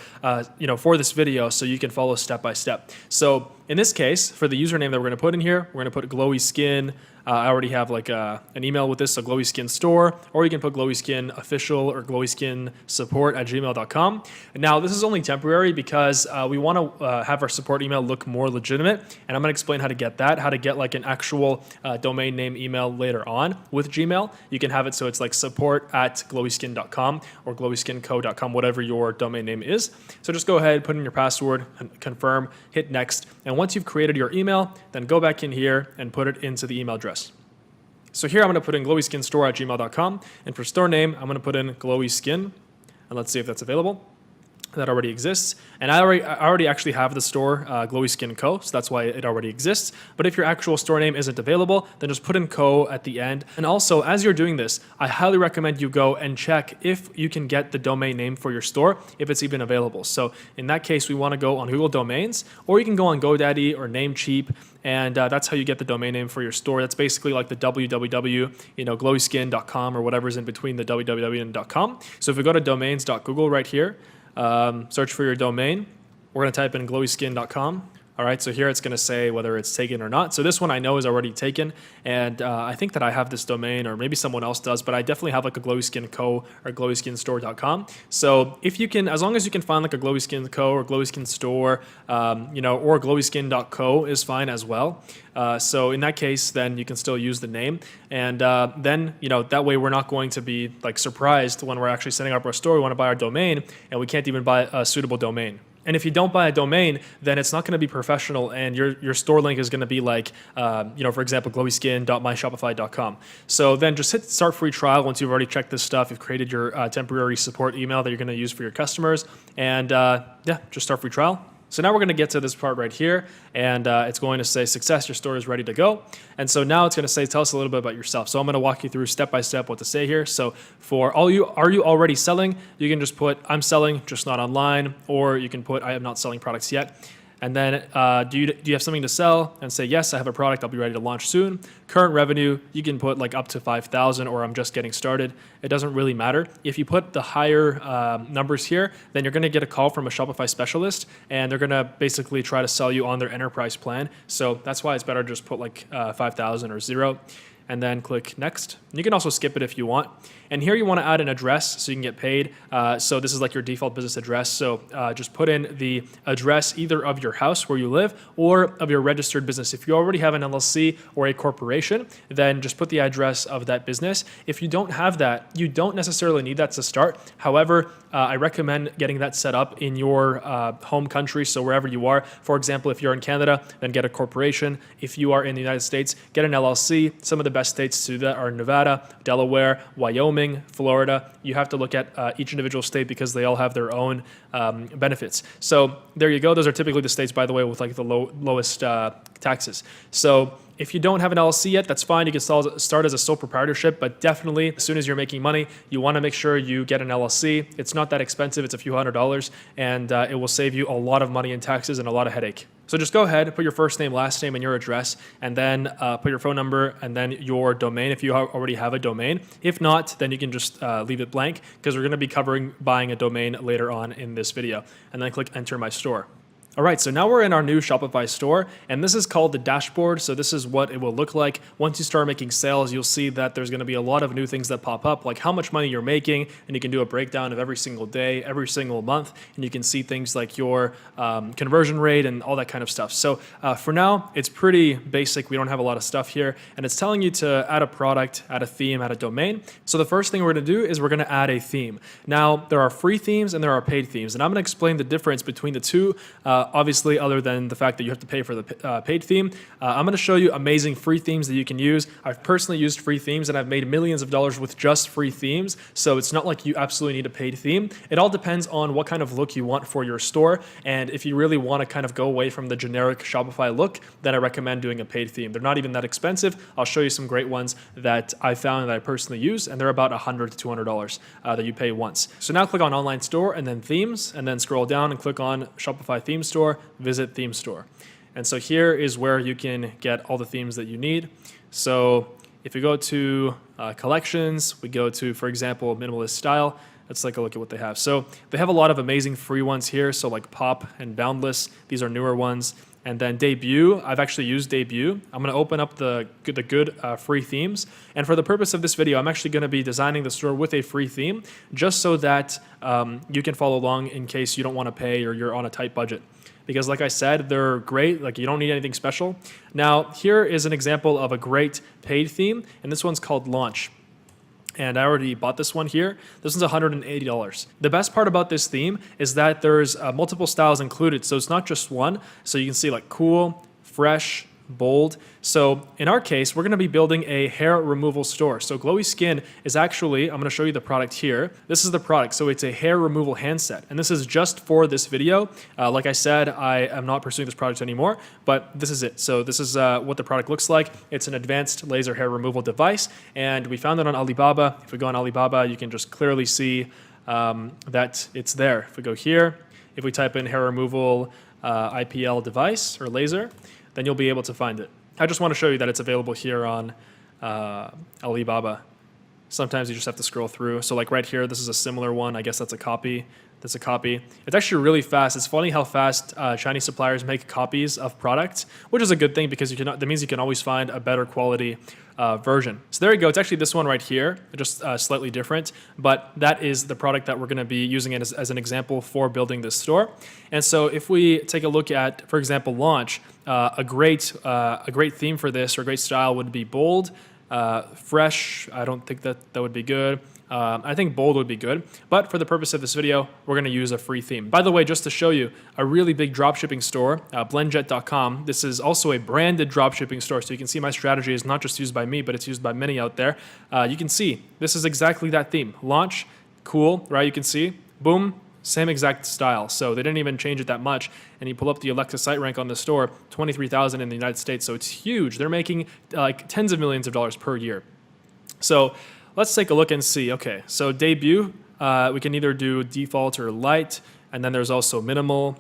for this video, so you can follow step by step. So in this case, for the username that we're going to put in here, we're going to put Glowy Skin. I already have like an email with this, so Glowy Skin Store, or you can put Glowy Skin Official or Glowy Skin Support at gmail.com. Now, this is only temporary because we want to have our support email look more legitimate, and I'm going to explain how to get that, how to get like an actual domain name email later on with Gmail. You can have it so it's like support@glowyskin.com or glowyskinco.com, whatever your domain name is. So just go ahead, put in your password, confirm, hit next, and once you've created your email, then go back in here and put it into the email address. So here I'm going to put in glowyskinstore@gmail.com, and for store name, I'm going to put in Glowy Skin, and let's see if that's available. That already exists, and I already actually have the store Glowy Skin Co, so that's why it already exists. But if your actual store name isn't available, then just put in Co at the end. And also, as you're doing this, I highly recommend you go and check if you can get the domain name for your store, if it's even available. So in that case, we want to go on Google Domains, or you can go on GoDaddy or Namecheap, and that's how you get the domain name for your store. That's basically like the www, glowyskin.com or whatever's in between the www and .com. So if we go to domains.google right here, search for your domain. We're going to type in glowyskin.com. All right, so here it's going to say whether it's taken or not. So this one I know is already taken, and I think that I have this domain, or maybe someone else does, but I definitely have like a Glowy Skin Co or glowyskinstore.com. So if you can, as long as you can find like a Glowy Skin Co or Glowy Skin Store, or glowyskin.co is fine as well. So in that case, then you can still use the name, and then that way we're not going to be like surprised when we're actually setting up our store. We want to buy our domain, and we can't even buy a suitable domain. And if you don't buy a domain, then it's not going to be professional, and your store link is going to be like, for example, glowyskin.myshopify.com. So then just hit start free trial once you've already checked this stuff. You've created your temporary support email that you're going to use for your customers, and just start free trial. So now we're going to get to this part right here, and it's going to say success, your store is ready to go. And so now it's going to say, tell us a little bit about yourself. So I'm going to walk you through step by step what to say here. So for are you already selling? You can just put I'm selling, just not online, or you can put I am not selling products yet. And then do you have something to sell? And say, yes, I have a product. I'll be ready to launch soon. Current revenue, you can put like up to 5,000, or I'm just getting started. It doesn't really matter. If you put the higher numbers here, then you're going to get a call from a Shopify specialist, and they're going to basically try to sell you on their enterprise plan. So that's why it's better to just put like 5,000 or 0. And then click next. You can also skip it if you want. And here you want to add an address so you can get paid. So this is like your default business address. So just put in the address either of your house where you live or of your registered business. If you already have an LLC or a corporation, then just put the address of that business. If you don't have that, you don't necessarily need that to start. However, I recommend getting that set up in your home country, so wherever you are. For example, if you're in Canada, then get a corporation. If you are in the United States, get an LLC. Some of the best states to do that are Nevada, Delaware, Wyoming, Florida. You have to look at each individual state because they all have their own benefits. So there you go. Those are typically the states, by the way, with like the lowest taxes. So if you don't have an LLC yet, that's fine. You can start as a sole proprietorship, but definitely as soon as you're making money, you want to make sure you get an LLC. It's not that expensive. It's a few $100s, and it will save you a lot of money in taxes and a lot of headache. So just go ahead, put your first name, last name, and your address, and then put your phone number and then your domain if you already have a domain. If not, then you can just leave it blank, because we're going to be covering buying a domain later on in this video. And then click enter my store. All right, so now we're in our new Shopify store, and this is called the dashboard. So this is what it will look like. Once you start making sales, you'll see that there's going to be a lot of new things that pop up, like how much money you're making, and you can do a breakdown of every single day, every single month, and you can see things like your conversion rate and all that kind of stuff. So for now, it's pretty basic. We don't have a lot of stuff here, and it's telling you to add a product, add a theme, add a domain. So the first thing we're going to do is we're going to add a theme. Now, there are free themes and there are paid themes, and I'm going to explain the difference between the two Obviously, other than the fact that you have to pay for the paid theme, I'm going to show you amazing free themes that you can use. I've personally used free themes and I've made millions of dollars with just free themes. So it's not like you absolutely need a paid theme. It all depends on what kind of look you want for your store. And if you really want to kind of go away from the generic Shopify look, then I recommend doing a paid theme. They're not even that expensive. I'll show you some great ones that I found that I personally use, and they're about $100 to $200 that you pay once. So now click on Online Store and then Themes, and then scroll down and click on Shopify Theme Store, visit Theme Store. And so here is where you can get all the themes that you need. So if we go to collections, we go to, for example, minimalist style. Let's take a look at what they have. So they have a lot of amazing free ones here. So like Pop and Boundless, these are newer ones. And then Debut, I've actually used Debut. I'm going to open up the good free themes. And for the purpose of this video, I'm actually going to be designing the store with a free theme, just so that you can follow along in case you don't want to pay or you're on a tight budget. Because like I said, they're great. Like, you don't need anything special. Now, here is an example of a great paid theme, and this one's called Launch. And I already bought this one here. This one's $180. The best part about this theme is that there's multiple styles included. So it's not just one. So you can see like cool, fresh, bold. So in our case, we're going to be building a hair removal store. So Glowy Skin is actually, I'm going to show you the product here. This is the product. So it's a hair removal handset. And this is just for this video. Like I said, I am not pursuing this product anymore, but this is it. So this is what the product looks like. It's an advanced laser hair removal device. And we found it on Alibaba. If we go on Alibaba, you can just clearly see that it's there. If we go here, if we type in hair removal IPL device or laser, then you'll be able to find it. I just want to show you that it's available here on Alibaba. Sometimes you just have to scroll through. So like right here, this is a similar one. I guess that's a copy. That's a copy. It's actually really fast. It's funny how fast Chinese suppliers make copies of products, which is a good thing because that means you can always find a better quality version. So there you go. It's actually this one right here, just slightly different, but that is the product that we're going to be using it as an example for building this store. And so if we take a look at, for example, Launch, a great theme for this, or a great style, would be bold, fresh. I don't think that would be good. I think bold would be good, but for the purpose of this video, we're going to use a free theme. By the way, just to show you, a really big dropshipping store, blendjet.com. This is also a branded dropshipping store, so you can see my strategy is not just used by me, but it's used by many out there. You can see this is exactly that theme. Launch, cool, right? You can see, boom, same exact style. So they didn't even change it that much. And you pull up the Alexa site rank on the store, 23,000 in the United States. So it's huge. They're making like tens of millions of dollars per year. So let's take a look and see. Okay, so Debut, we can either do default or light, and then there's also minimal,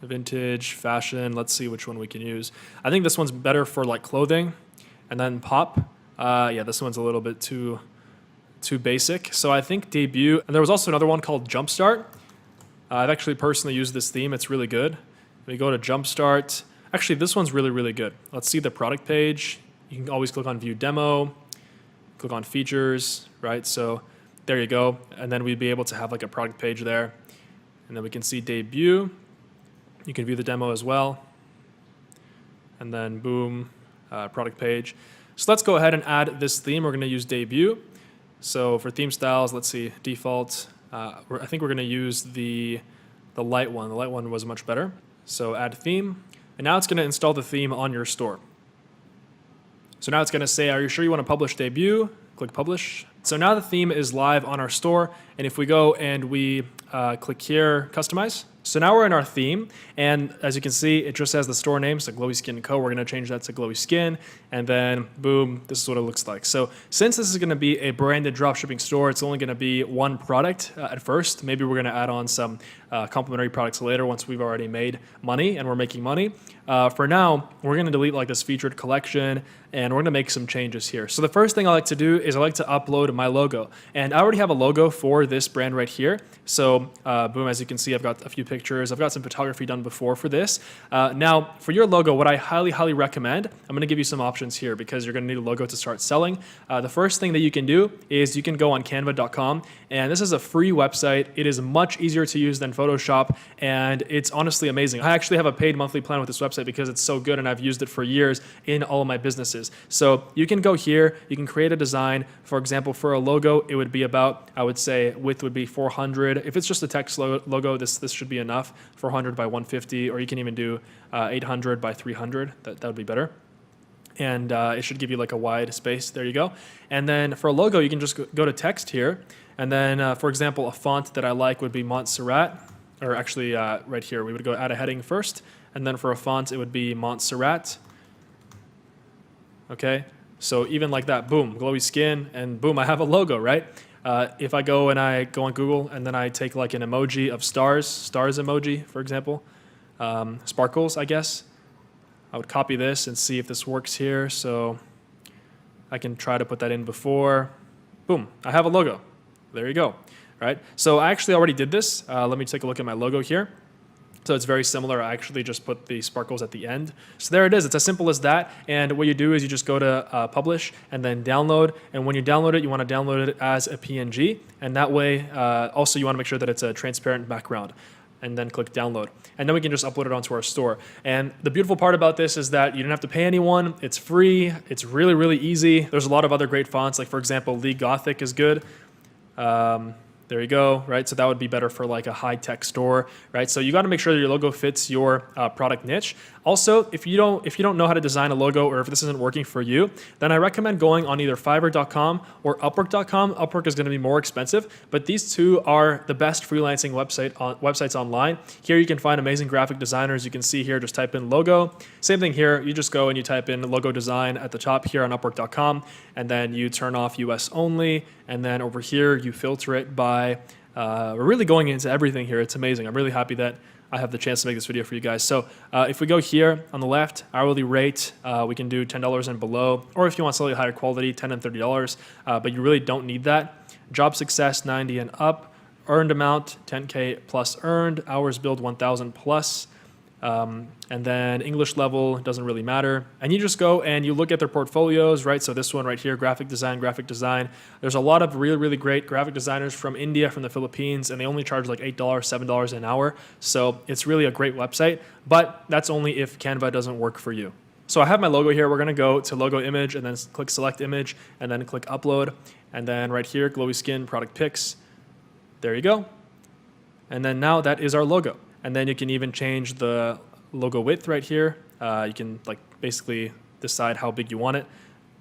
vintage, fashion. Let's see which one we can use. I think this one's better for like clothing, and then Pop. Yeah, this one's a little bit too basic. So I think Debut, and there was also another one called Jumpstart. I've actually personally used this theme. It's really good. We go to Jumpstart. Actually, this one's really, really good. Let's see the product page. You can always click on View Demo. Click on features, right? So there you go. And then we'd be able to have like a product page there. And then we can see Debut. You can view the demo as well. And then boom, product page. So let's go ahead and add this theme. We're going to use Debut. So for theme styles, let's see, default. I think we're going to use the light one. The light one was much better. So add theme. And now it's going to install the theme on your store. So now it's going to say, are you sure you want to publish Debut? Click Publish. So now the theme is live on our store. And if we go and we click here, Customize. So now we're in our theme. And as you can see, it just has the store name, so Glowy Skin Co. We're going to change that to Glowy Skin. And then boom, this is what it looks like. So since this is going to be a branded dropshipping store, it's only going to be one product at first. Maybe we're going to add on some complementary products later once we've already made money and we're making money. For now, we're going to delete like this featured collection, and we're going to make some changes here. So the first thing I like to do is I like to upload my logo. And I already have a logo for this brand right here. So boom, as you can see, I've got a few pictures. I've got some photography done before for this. Now, for your logo, what I highly, highly recommend, I'm going to give you some options here because you're going to need a logo to start selling. The first thing that you can do is you can go on canva.com, and this is a free website. It is much easier to use than Photoshop, and it's honestly amazing. I actually have a paid monthly plan with this website because it's so good, and I've used it for years in all of my businesses. So you can go here, you can create a design, for example, for a logo, it would be about, I would say width would be 400. If it's just a text logo, this should be enough, 400 by 150, or you can even do 800 by 300. That would be better. And it should give you like a wide space. There you go. And then for a logo, you can just go to text here. And then, for example, a font that I like would be Montserrat, or actually right here, we would go add a heading first. And then for a font, it would be Montserrat. Okay, so even like that, boom, glowy skin, and boom, I have a logo, right? If I go and I go on Google and then I take like an emoji of stars emoji, for example, sparkles, I guess, I would copy this and see if this works here. So I can try to put that in before. Boom, I have a logo. There you go, right? So I actually already did this. Let me take a look at my logo here. So it's very similar. I actually just put the sparkles at the end. So there it is. It's as simple as that. And what you do is you just go to publish and then download. And when you download it, you want to download it as a PNG. And that way, also you want to make sure that it's a transparent background. And then click download. And then we can just upload it onto our store. And the beautiful part about this is that you don't have to pay anyone. It's free. It's really, really easy. There's a lot of other great fonts. Like for example, Lee Gothic is good. There you go, right? So that would be better for like a high-tech store, right? So you got to make sure that your logo fits your product niche. Also, if you don't know how to design a logo, or if this isn't working for you, then I recommend going on either Fiverr.com or Upwork.com. Upwork is going to be more expensive, but these two are the best freelancing websites online. Here you can find amazing graphic designers. You can see here, just type in logo. Same thing here. You just go and you type in logo design at the top here on Upwork.com, and then you turn off US only, and then over here you filter it by we're really going into everything here. It's amazing. I'm really happy that I have the chance to make this video for you guys. So if we go here on the left, hourly rate, we can do $10 and below, or if you want slightly higher quality, $10 and $30, but you really don't need that. Job success, 90 and up. Earned amount, 10K plus earned. Hours billed, 1,000 plus. And then English level, doesn't really matter. And you just go and you look at their portfolios, right? So this one right here, graphic design. There's a lot of really, really great graphic designers from India, from the Philippines, and they only charge like $8, $7 an hour. So it's really a great website, but that's only if Canva doesn't work for you. So I have my logo here. We're going to go to logo image and then click select image and then click upload. And then right here, glowy skin, product pics. There you go. And then now that is our logo. And then you can even change the logo width right here. You can like basically decide how big you want it.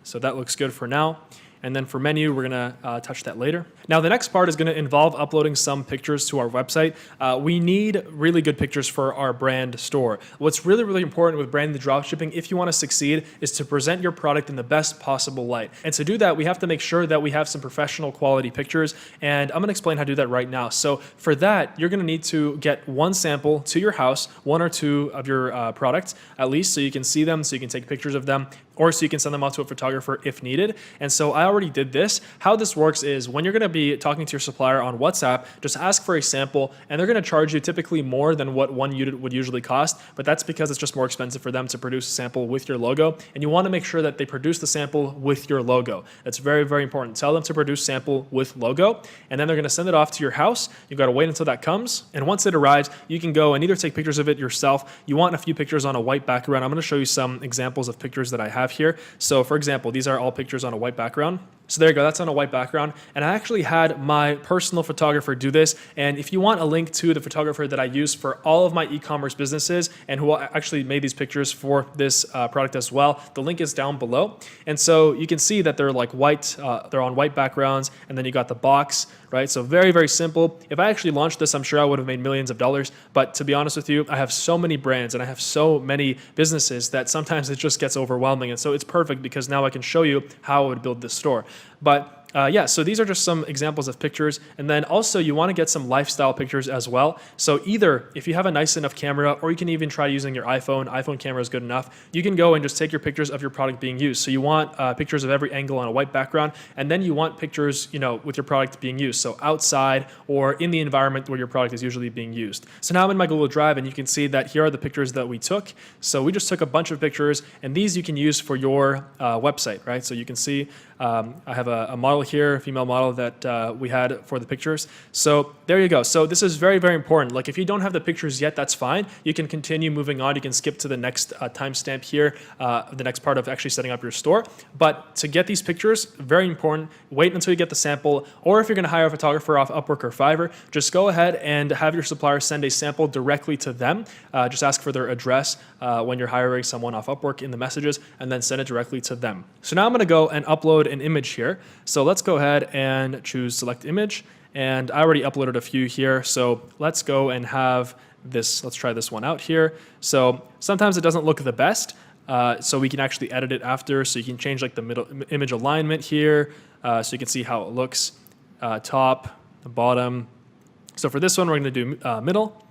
So that looks good for now. And then for menu, we're gonna touch that later. Now the next part is gonna involve uploading some pictures to our website. We need really good pictures for our brand store. What's really, really important with branded dropshipping, if you wanna succeed, is to present your product in the best possible light. And to do that, we have to make sure that we have some professional quality pictures. And I'm gonna explain how to do that right now. So for that, you're gonna need to get one sample to your house, one or two of your products at least, so you can see them, so you can take pictures of them, or so you can send them out to a photographer if needed. And so I already did this. How this works is when you're gonna be talking to your supplier on WhatsApp, just ask for a sample, and they're gonna charge you typically more than what one unit would usually cost, but that's because it's just more expensive for them to produce a sample with your logo, and you wanna make sure that they produce the sample with your logo. That's very, very important. Tell them to produce sample with logo, and then they're gonna send it off to your house. You gotta wait until that comes, and once it arrives, you can go and either take pictures of it yourself. You want a few pictures on a white background. I'm gonna show you some examples of pictures that I have here. So for example, these are all pictures on a white background. So there you go, that's on a white background. And I actually had my personal photographer do this. And if you want a link to the photographer that I use for all of my e-commerce businesses and who actually made these pictures for this product as well, the link is down below. And so you can see that they're like white, they're on white backgrounds, and then you got the box, right? So very, very simple. If I actually launched this, I'm sure I would have made millions of dollars. But to be honest with you, I have so many brands and I have so many businesses that sometimes it just gets overwhelming. And so it's perfect because now I can show you how I would build this store. But yeah, so these are just some examples of pictures. And then also you want to get some lifestyle pictures as well. So either if you have a nice enough camera, or you can even try using your iPhone camera is good enough. You can go and just take your pictures of your product being used. So you want pictures of every angle on a white background. And then you want pictures, you know, with your product being used. So outside or in the environment where your product is usually being used. So now I'm in my Google Drive and you can see that here are the pictures that we took. So we just took a bunch of pictures, and these you can use for your website, right? So you can see I have a model here, a female model that we had for the pictures. So there you go. So this is very, very important. Like if you don't have the pictures yet, that's fine. You can continue moving on. You can skip to the next timestamp here, the next part of actually setting up your store. But to get these pictures, very important, wait until you get the sample, or if you're going to hire a photographer off Upwork or Fiverr, just go ahead and have your supplier send a sample directly to them. Just ask for their address when you're hiring someone off Upwork in the messages, and then send it directly to them. So now I'm going to go and upload an image here. So let's go ahead and choose select image. And I already uploaded a few here. So let's go and have this. Let's try this one out here. So sometimes it doesn't look the best. So we can actually edit it after. So you can change like the middle image alignment here. So you can see how it looks, top, bottom. So for this one, we're going to do middle.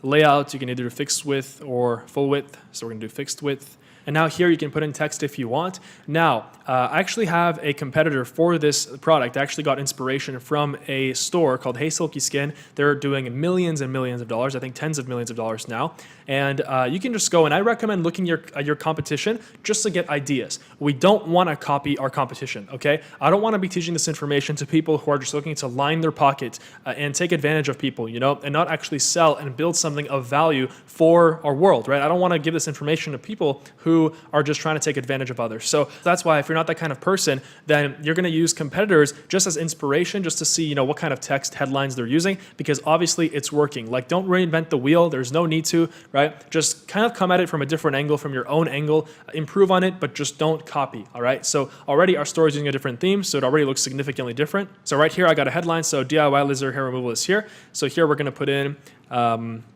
Layout, you can either do fixed width or full width. So we're going to do fixed width. And now here you can put in text if you want. Now, I actually have a competitor for this product. I actually got inspiration from a store called Hey Silky Skin. They're doing millions and millions of dollars, I think tens of millions of dollars now. And you can just go, and I recommend looking at your competition just to get ideas. We don't want to copy our competition, okay? I don't want to be teaching this information to people who are just looking to line their pockets and take advantage of people, you know, and not actually sell and build something of value for our world, right? I don't want to give this information to people who are just trying to take advantage of others. So that's why if you're not that kind of person, then you're going to use competitors just as inspiration, just to see, you know, what kind of text headlines they're using, because obviously it's working. Like, don't reinvent the wheel. There's no need to, right? Just kind of come at it from a different angle, from your own angle, improve on it, but just don't copy, all right? So already our store is using a different theme, so it already looks significantly different. So right here, I got a headline. So DIY laser hair removal is here. So here we're going to put in,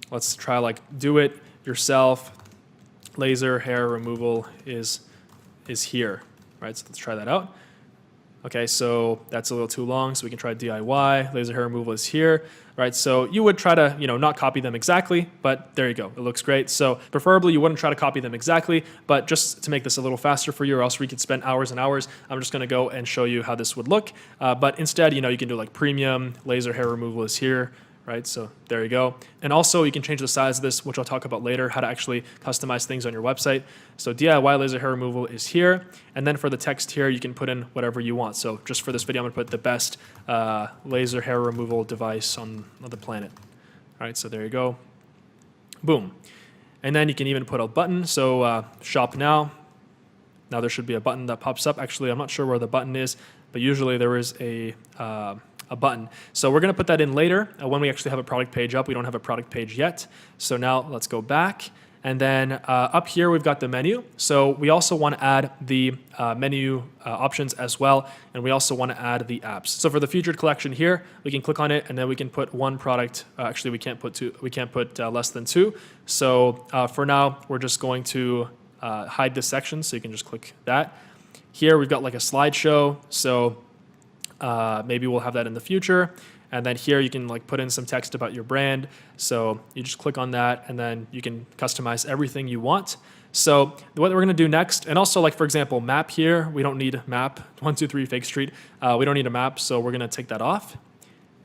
let's try like do it yourself. Laser hair removal is here, right? So let's try that out. Okay, so that's a little too long, so we can try DIY. Laser hair removal is here, right? So you would try to, you know, not copy them exactly, but there you go. It looks great. So preferably you wouldn't try to copy them exactly, but just to make this a little faster for you, or else we could spend hours and hours, I'm just gonna go and show you how this would look. But instead, you know, you can do like premium, laser hair removal is here, right? So there you go. And also you can change the size of this, which I'll talk about later, how to actually customize things on your website. So DIY laser hair removal is here. And then for the text here, you can put in whatever you want. So just for this video, I'm gonna put the best laser hair removal device on the planet. All right, so there you go. Boom. And then you can even put a button. So shop now. Now there should be a button that pops up. Actually, I'm not sure where the button is, but usually there is a button. So we're going to put that in later when we actually have a product page up. We don't have a product page yet. So now let's go back. And then up here, we've got the menu. So we also want to add the menu options as well. And we also want to add the apps. So for the featured collection here, we can click on it and then we can put one product. Actually, we can't put two. We can't put less than two. So for now, we're just going to hide this section. So you can just click that. Here, we've got like a slideshow. So maybe we'll have that in the future. And then here you can like put in some text about your brand. So you just click on that and then you can customize everything you want. So what we're gonna do next, and also like for example, map here, we don't need map, 123 Fake Street. We don't need a map, so we're gonna take that off.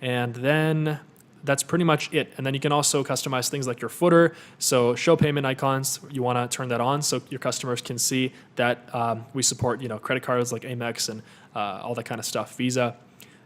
And then that's pretty much it. And then you can also customize things like your footer. So show payment icons, you wanna turn that on so your customers can see that we support, you know, credit cards like Amex and all that kind of stuff, Visa.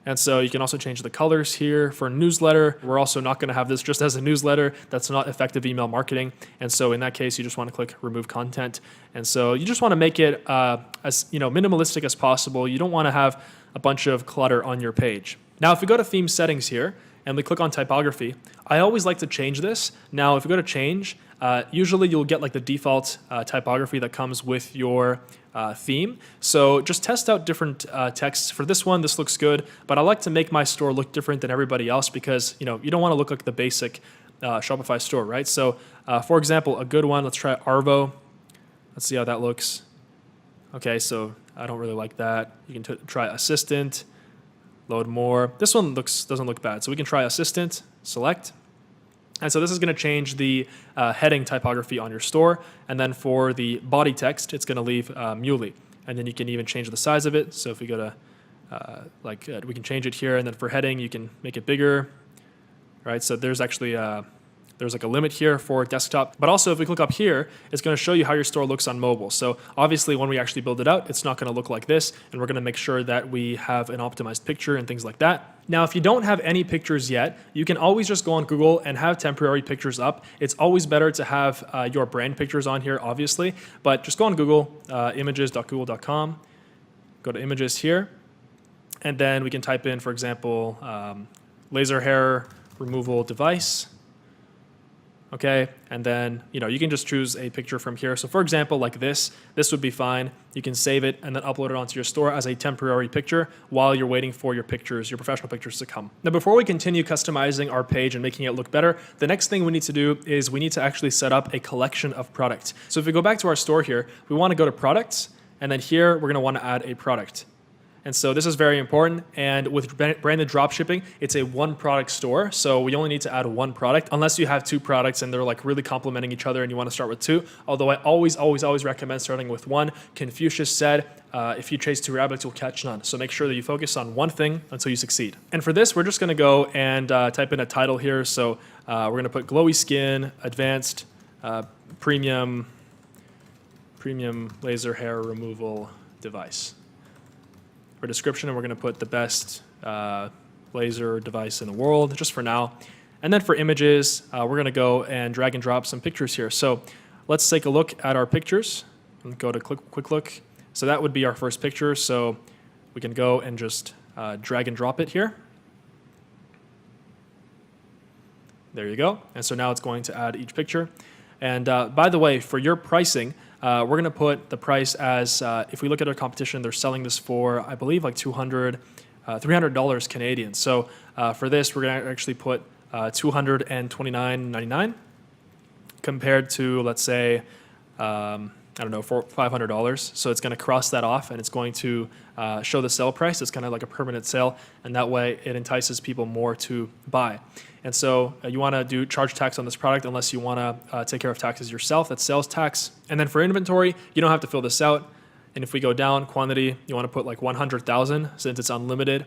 And so you can also change the colors here for newsletter. We're also not going to have this just as a newsletter. That's not effective email marketing. And so in that case, you just want to click remove content. And so you just want to make it as, you know, minimalistic as possible. You don't want to have a bunch of clutter on your page. Now, if we go to theme settings here and we click on typography, I always like to change this. Now, if you go to change, usually you'll get like the default typography that comes with your theme. So just test out different texts. For this one, this looks good, but I like to make my store look different than everybody else because, you know, you don't want to look like the basic Shopify store, right? So for example, a good one, let's try Arvo. Let's see how that looks. Okay, so I don't really like that. You can try assistant, load more. This one doesn't look bad. So we can try assistant, select. And so this is going to change the heading typography on your store. And then for the body text, it's going to leave Muley. And then you can even change the size of it. So if we go to, we can change it here. And then for heading, you can make it bigger, right? So there's actually there's like a limit here for desktop. But also if we click up here, it's going to show you how your store looks on mobile. So obviously when we actually build it out, it's not going to look like this. And we're going to make sure that we have an optimized picture and things like that. Now, if you don't have any pictures yet, you can always just go on Google and have temporary pictures up. It's always better to have your brand pictures on here, obviously. But just go on Google, images.google.com, go to images here. And then we can type in, for example, laser hair removal device. Okay, and then you can just choose a picture from here. So for example, like this would be fine. You can save it and then upload it onto your store as a temporary picture while you're waiting for your pictures, your professional pictures to come. Now, before we continue customizing our page and making it look better, the next thing we need to do is we need to actually set up a collection of products. So if we go back to our store here, we want to go to products, and then here we're going to want to add a product. And so this is very important. And with branded dropshipping, it's a one product store. So we only need to add one product unless you have two products and they're like really complementing each other and you want to start with two. Although I always recommend starting with one. Confucius said, if you chase two rabbits, you'll catch none. So make sure that you focus on one thing until you succeed. And for this, we're just going to go and type in a title here. So we're going to put glowy skin, advanced, premium laser hair removal device. For description, and we're going to put the best laser device in the world, just for now. And then for images, we're going to go and drag and drop some pictures here. So let's take a look at our pictures and go to quick look. So that would be our first picture. So we can go and just drag and drop it here. There you go. And so now it's going to add each picture. And by the way, for your pricing, we're going to put the price as, if we look at our competition, they're selling this for, I believe, like $300 Canadian. So for this, we're going to actually put $229.99 compared to, let's say, I don't know, for $500. So it's going to cross that off and it's going to show the sale price. It's kind of like a permanent sale, and that way it entices people more to buy. And so you want to charge tax on this product unless you want to take care of taxes yourself. That's sales tax. And then for inventory, you don't have to fill this out. And if we go down quantity, you want to put like 100,000 since it's unlimited.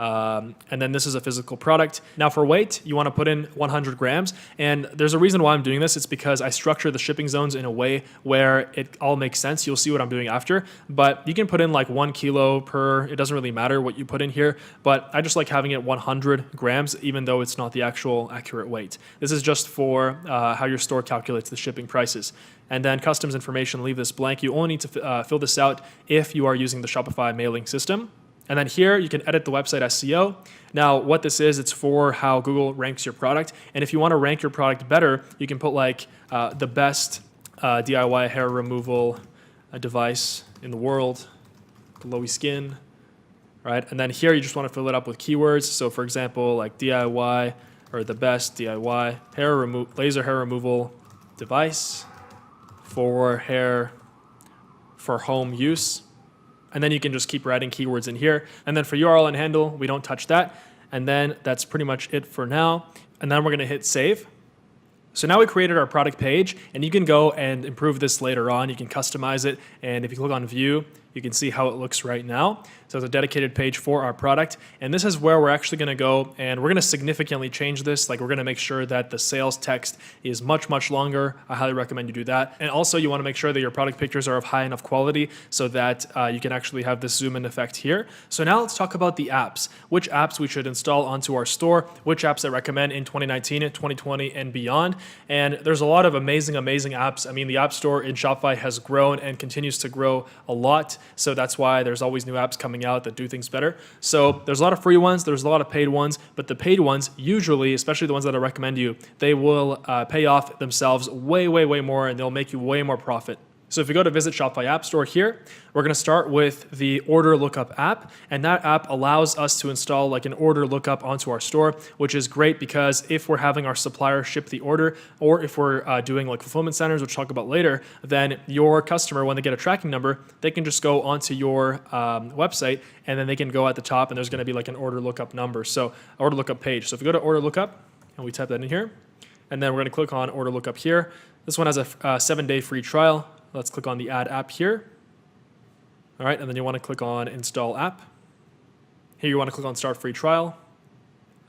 And then this is a physical product. Now for weight, you want to put in 100 grams. And there's a reason why I'm doing this. It's because I structure the shipping zones in a way where it all makes sense. You'll see what I'm doing after. But you can put in like 1 kilo per, it doesn't really matter what you put in here. But I just like having it 100 grams, even though it's not the actual accurate weight. This is just for how your store calculates the shipping prices. And then customs information, leave this blank. You only need to fill this out if you are using the Shopify mailing system. And then here you can edit the website SEO. Now what this is, it's for how Google ranks your product. And if you want to rank your product better, you can put like the best DIY hair removal device in the world, glowy skin, right? And then here you just want to fill it up with keywords. So for example, like DIY or the best DIY laser hair removal device for home use. And then you can just keep writing keywords in here. And then for URL and handle, we don't touch that. And then that's pretty much it for now. And then we're going to hit save. So now we created our product page, and you can go and improve this later on. You can customize it. And if you click on view, you can see how it looks right now. So it's a dedicated page for our product. And this is where we're actually going to go, and we're going to significantly change this. Like, we're going to make sure that the sales text is much, much longer. I highly recommend you do that. And also you want to make sure that your product pictures are of high enough quality so that you can actually have this zoom in effect here. So now let's talk about the apps, which apps we should install onto our store, which apps I recommend in 2019, 2020, and beyond. And there's a lot of amazing apps. I mean, the App Store in Shopify has grown and continues to grow a lot. So that's why there's always new apps coming out that do things better. So there's a lot of free ones, there's a lot of paid ones, but the paid ones usually, especially the ones that I recommend you, they will pay off themselves way more, and they'll make you way more profit. So if we go to Visit Shopify App Store here, we're going to start with the Order Lookup app, and that app allows us to install like an order lookup onto our store, which is great because if we're having our supplier ship the order, or if we're doing like fulfillment centers, which we'll talk about later, then your customer, when they get a tracking number, they can just go onto your website, and then they can go at the top, and there's going to be like an order lookup number, so order lookup page. So if we go to Order Lookup, and we type that in here, and then we're going to click on Order Lookup here. This one has a 7-day free trial. Let's click on the Add App here. All right, and then you want to click on Install App. Here you want to click on Start Free Trial.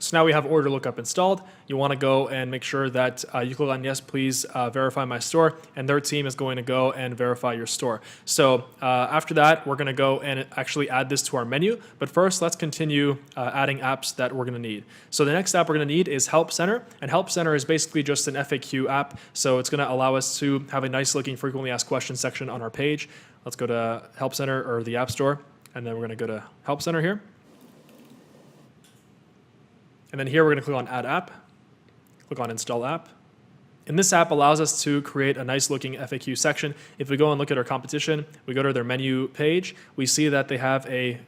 So now we have order lookup installed. You want to go and make sure that you click on yes, please verify my store, and their team is going to go and verify your store. So after that, we're going to go and actually add this to our menu. But first, let's continue adding apps that we're going to need. So the next app we're going to need is Help Center, and Help Center is basically just an FAQ app. So it's going to allow us to have a nice looking frequently asked questions section on our page. Let's go to Help Center or the App Store, and then we're going to go to Help Center here. And then here we're going to click on Add App, click on Install App. And this app allows us to create a nice looking FAQ section. If we go and look at our competition, we go to their menu page, we see that they have a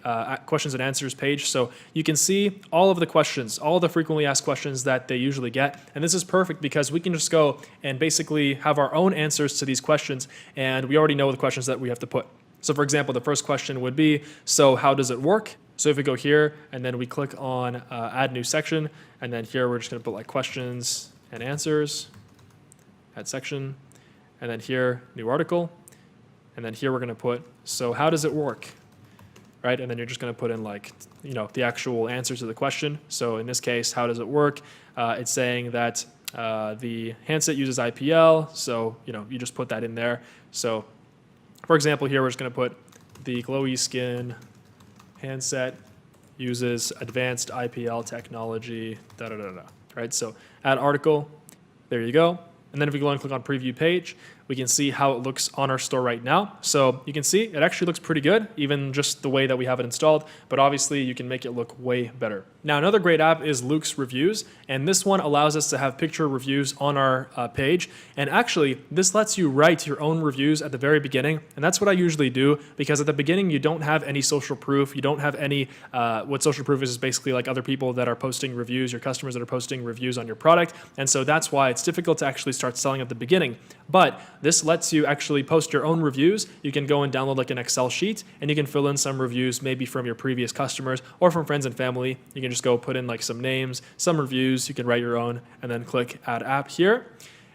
questions and answers page. So you can see all of the questions, all of the frequently asked questions that they usually get. And this is perfect because we can just go and basically have our own answers to these questions, and we already know the questions that we have to put. So for example, the first question would be, so how does it work? So if we go here and then we click on add new section, and then here we're just going to put like questions and answers, add section, and then here new article, and then here we're going to put, so how does it work? Right? And then you're just going to put in like, the actual answer to the question. So in this case, how does it work? It's saying that the handset uses IPL. So, you just put that in there. So for example, here we're just going to put the glowy skin handset uses advanced IPL technology, right? So add article, there you go. And then if we go and click on preview page, we can see how it looks on our store right now. So you can see it actually looks pretty good, even just the way that we have it installed, but obviously you can make it look way better. Now, another great app is Luke's Reviews, and this one allows us to have picture reviews on our page. And actually, this lets you write your own reviews at the very beginning, and that's what I usually do, because at the beginning, you don't have any social proof. You don't have any, what social proof is basically like other people that are posting reviews, your customers that are posting reviews on your product, and so that's why it's difficult to actually start selling at the beginning. But this lets you actually post your own reviews. You can go and download like an Excel sheet, and you can fill in some reviews, maybe from your previous customers or from friends and family. You can just go put in like some names, some reviews. You can write your own, and then click Add App here.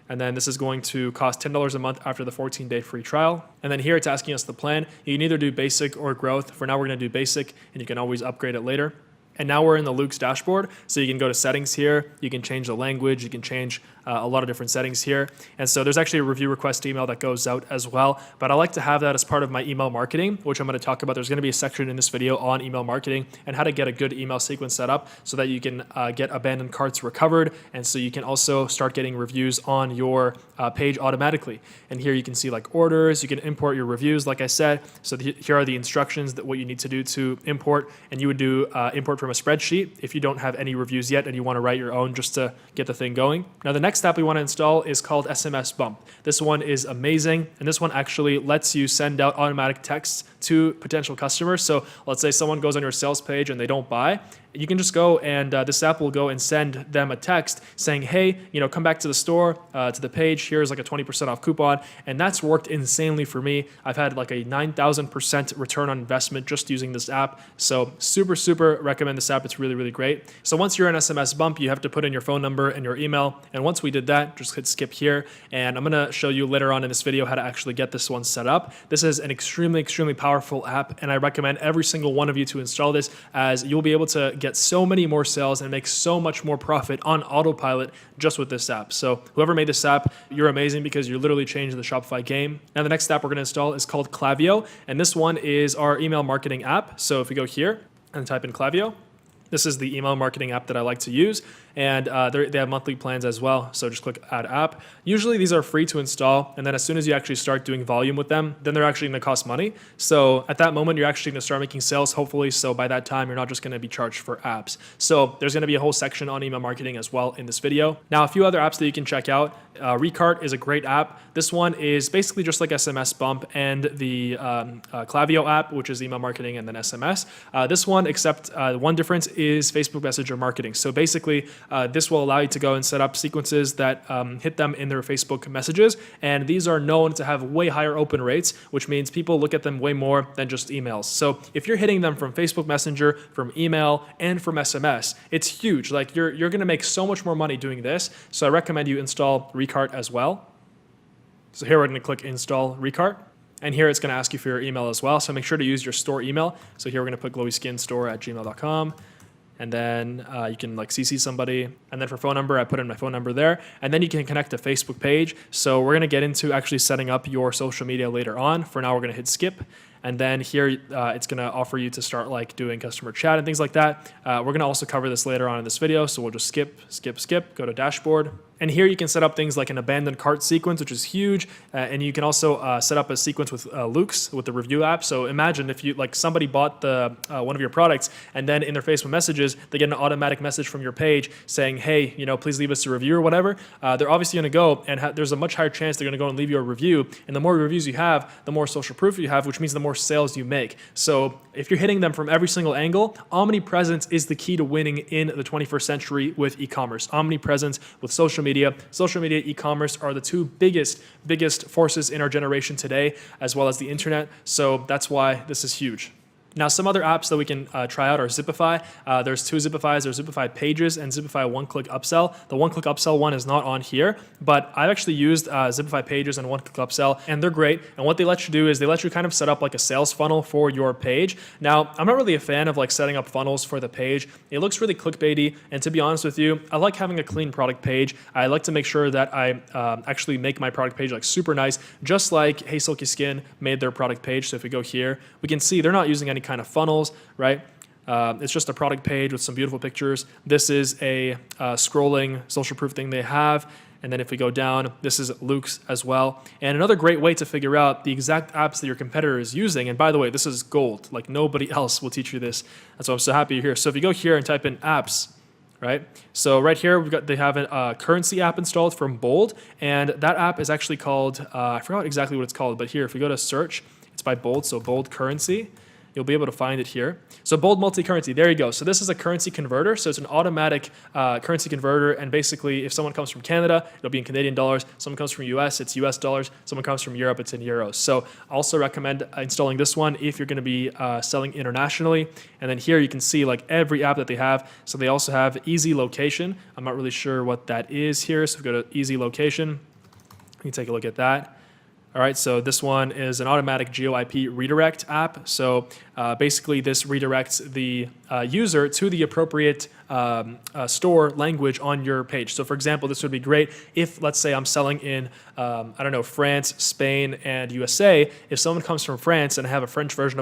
And then this is going to cost $10 a month after the 14-day free trial. And then here it's asking us the plan. You can either do basic or growth. For now, we're going to do basic, and you can always upgrade it later. And now we're in the Luke's dashboard. So you can go to settings here. You can change the language. You can change a lot of different settings here. And so there's actually a review request email that goes out as well. But I like to have that as part of my email marketing, which I'm going to talk about. There's going to be a section in this video on email marketing and how to get a good email sequence set up so that you can get abandoned carts recovered. And so you can also start getting reviews on your page automatically. And here you can see like orders. You can import your reviews, like I said. So here are the instructions that what you need to do to import. And you would do import from a spreadsheet if you don't have any reviews yet and you want to write your own just to get the thing going. Now the next app we want to install is called SMS Bump. This one is amazing, and this one actually lets you send out automatic texts to potential customers. So let's say someone goes on your sales page and they don't buy. You can just go and this app will go and send them a text saying, hey, come back to the store, to the page. Here's like a 20% off coupon. And that's worked insanely for me. I've had like a 9,000% return on investment just using this app. So super recommend this app. It's really, really great. So once you're in SMS Bump, you have to put in your phone number and your email. And once we did that, just hit skip here. And I'm going to show you later on in this video how to actually get this one set up. This is an extremely powerful app. And I recommend every single one of you to install this, as you'll be able to get so many more sales and make so much more profit on autopilot just with this app. So whoever made this app, you're amazing, because you're literally changing the Shopify game. Now the next app we're going to install is called Klaviyo, and this one is our email marketing app. So if we go here and type in Klaviyo, this is the email marketing app that I like to use, and they have monthly plans as well. So just click Add App. Usually these are free to install, and then as soon as you actually start doing volume with them, then they're actually going to cost money. So at that moment, you're actually going to start making sales, hopefully. So by that time, you're not just going to be charged for apps. So there's going to be a whole section on email marketing as well in this video. Now, a few other apps that you can check out. Recart is a great app. This one is basically just like SMS Bump and the Klaviyo app, which is email marketing and then SMS. This one, except one difference is Facebook Messenger marketing. So basically, this will allow you to go and set up sequences that hit them in their Facebook messages. And these are known to have way higher open rates, which means people look at them way more than just emails. So if you're hitting them from Facebook Messenger, from email, and from SMS, it's huge. Like you're going to make so much more money doing this. So I recommend you install Recart as well. So here we're going to click Install Recart. And here it's going to ask you for your email as well. So make sure to use your store email. So here we're going to put glowyskinstore@gmail.com. and then you can like CC somebody, and then for phone number, I put in my phone number there, and then you can connect a Facebook page. So we're gonna get into actually setting up your social media later on. For now, we're gonna hit skip, and then here it's gonna offer you to start like doing customer chat and things like that. We're gonna also cover this later on in this video, so we'll just skip, go to dashboard. And here you can set up things like an abandoned cart sequence, which is huge. And you can also set up a sequence with Luke's, with the review app. So imagine if you like somebody bought one of your products, and then in their Facebook messages, they get an automatic message from your page saying, hey, please leave us a review or whatever. They're obviously going to go, and there's a much higher chance they're going to go and leave you a review. And the more reviews you have, the more social proof you have, which means the more sales you make. So if you're hitting them from every single angle, omnipresence is the key to winning in the 21st century with e-commerce. Omnipresence with social media, e-commerce are the two biggest forces in our generation today, as well as the internet. So that's why this is huge. Now, some other apps that we can try out are Zipify. There's two Zipifys. There's Zipify Pages and Zipify One-Click Upsell. The One-Click Upsell one is not on here, but I've actually used Zipify Pages and One-Click Upsell, and they're great. And what they let you do is they let you kind of set up like a sales funnel for your page. Now, I'm not really a fan of like setting up funnels for the page. It looks really clickbaity, and to be honest with you, I like having a clean product page. I like to make sure that I actually make my product page like super nice, just like Hey Silky Skin made their product page. So if we go here, we can see they're not using any kind of funnels, right? It's just a product page with some beautiful pictures. This is a scrolling social proof thing they have. And then if we go down, this is Luke's as well. And another great way to figure out the exact apps that your competitor is using, and by the way, this is gold. Like nobody else will teach you this. That's why I'm so happy you're here. So if you go here and type in apps, right? So right here, they have a currency app installed from Bold, and that app is actually called, I forgot exactly what it's called, but here, if we go to search, it's by Bold, so Bold Currency. You'll be able to find it here. So Bold Multi-Currency, there you go. So this is a currency converter. So it's an automatic currency converter. And basically, if someone comes from Canada, it'll be in Canadian dollars. Someone comes from US, it's US dollars. Someone comes from Europe, it's in euros. So I also recommend installing this one if you're gonna be selling internationally. And then here you can see like every app that they have. So they also have Easy Location. I'm not really sure what that is here. So we go to Easy Location. You can take a look at that. All right, so this one is an automatic GeoIP redirect app. So basically this redirects the user to the appropriate store language on your page. So for example, this would be great if, let's say I'm selling in, France, Spain, and USA. If someone comes from France and I have a French version of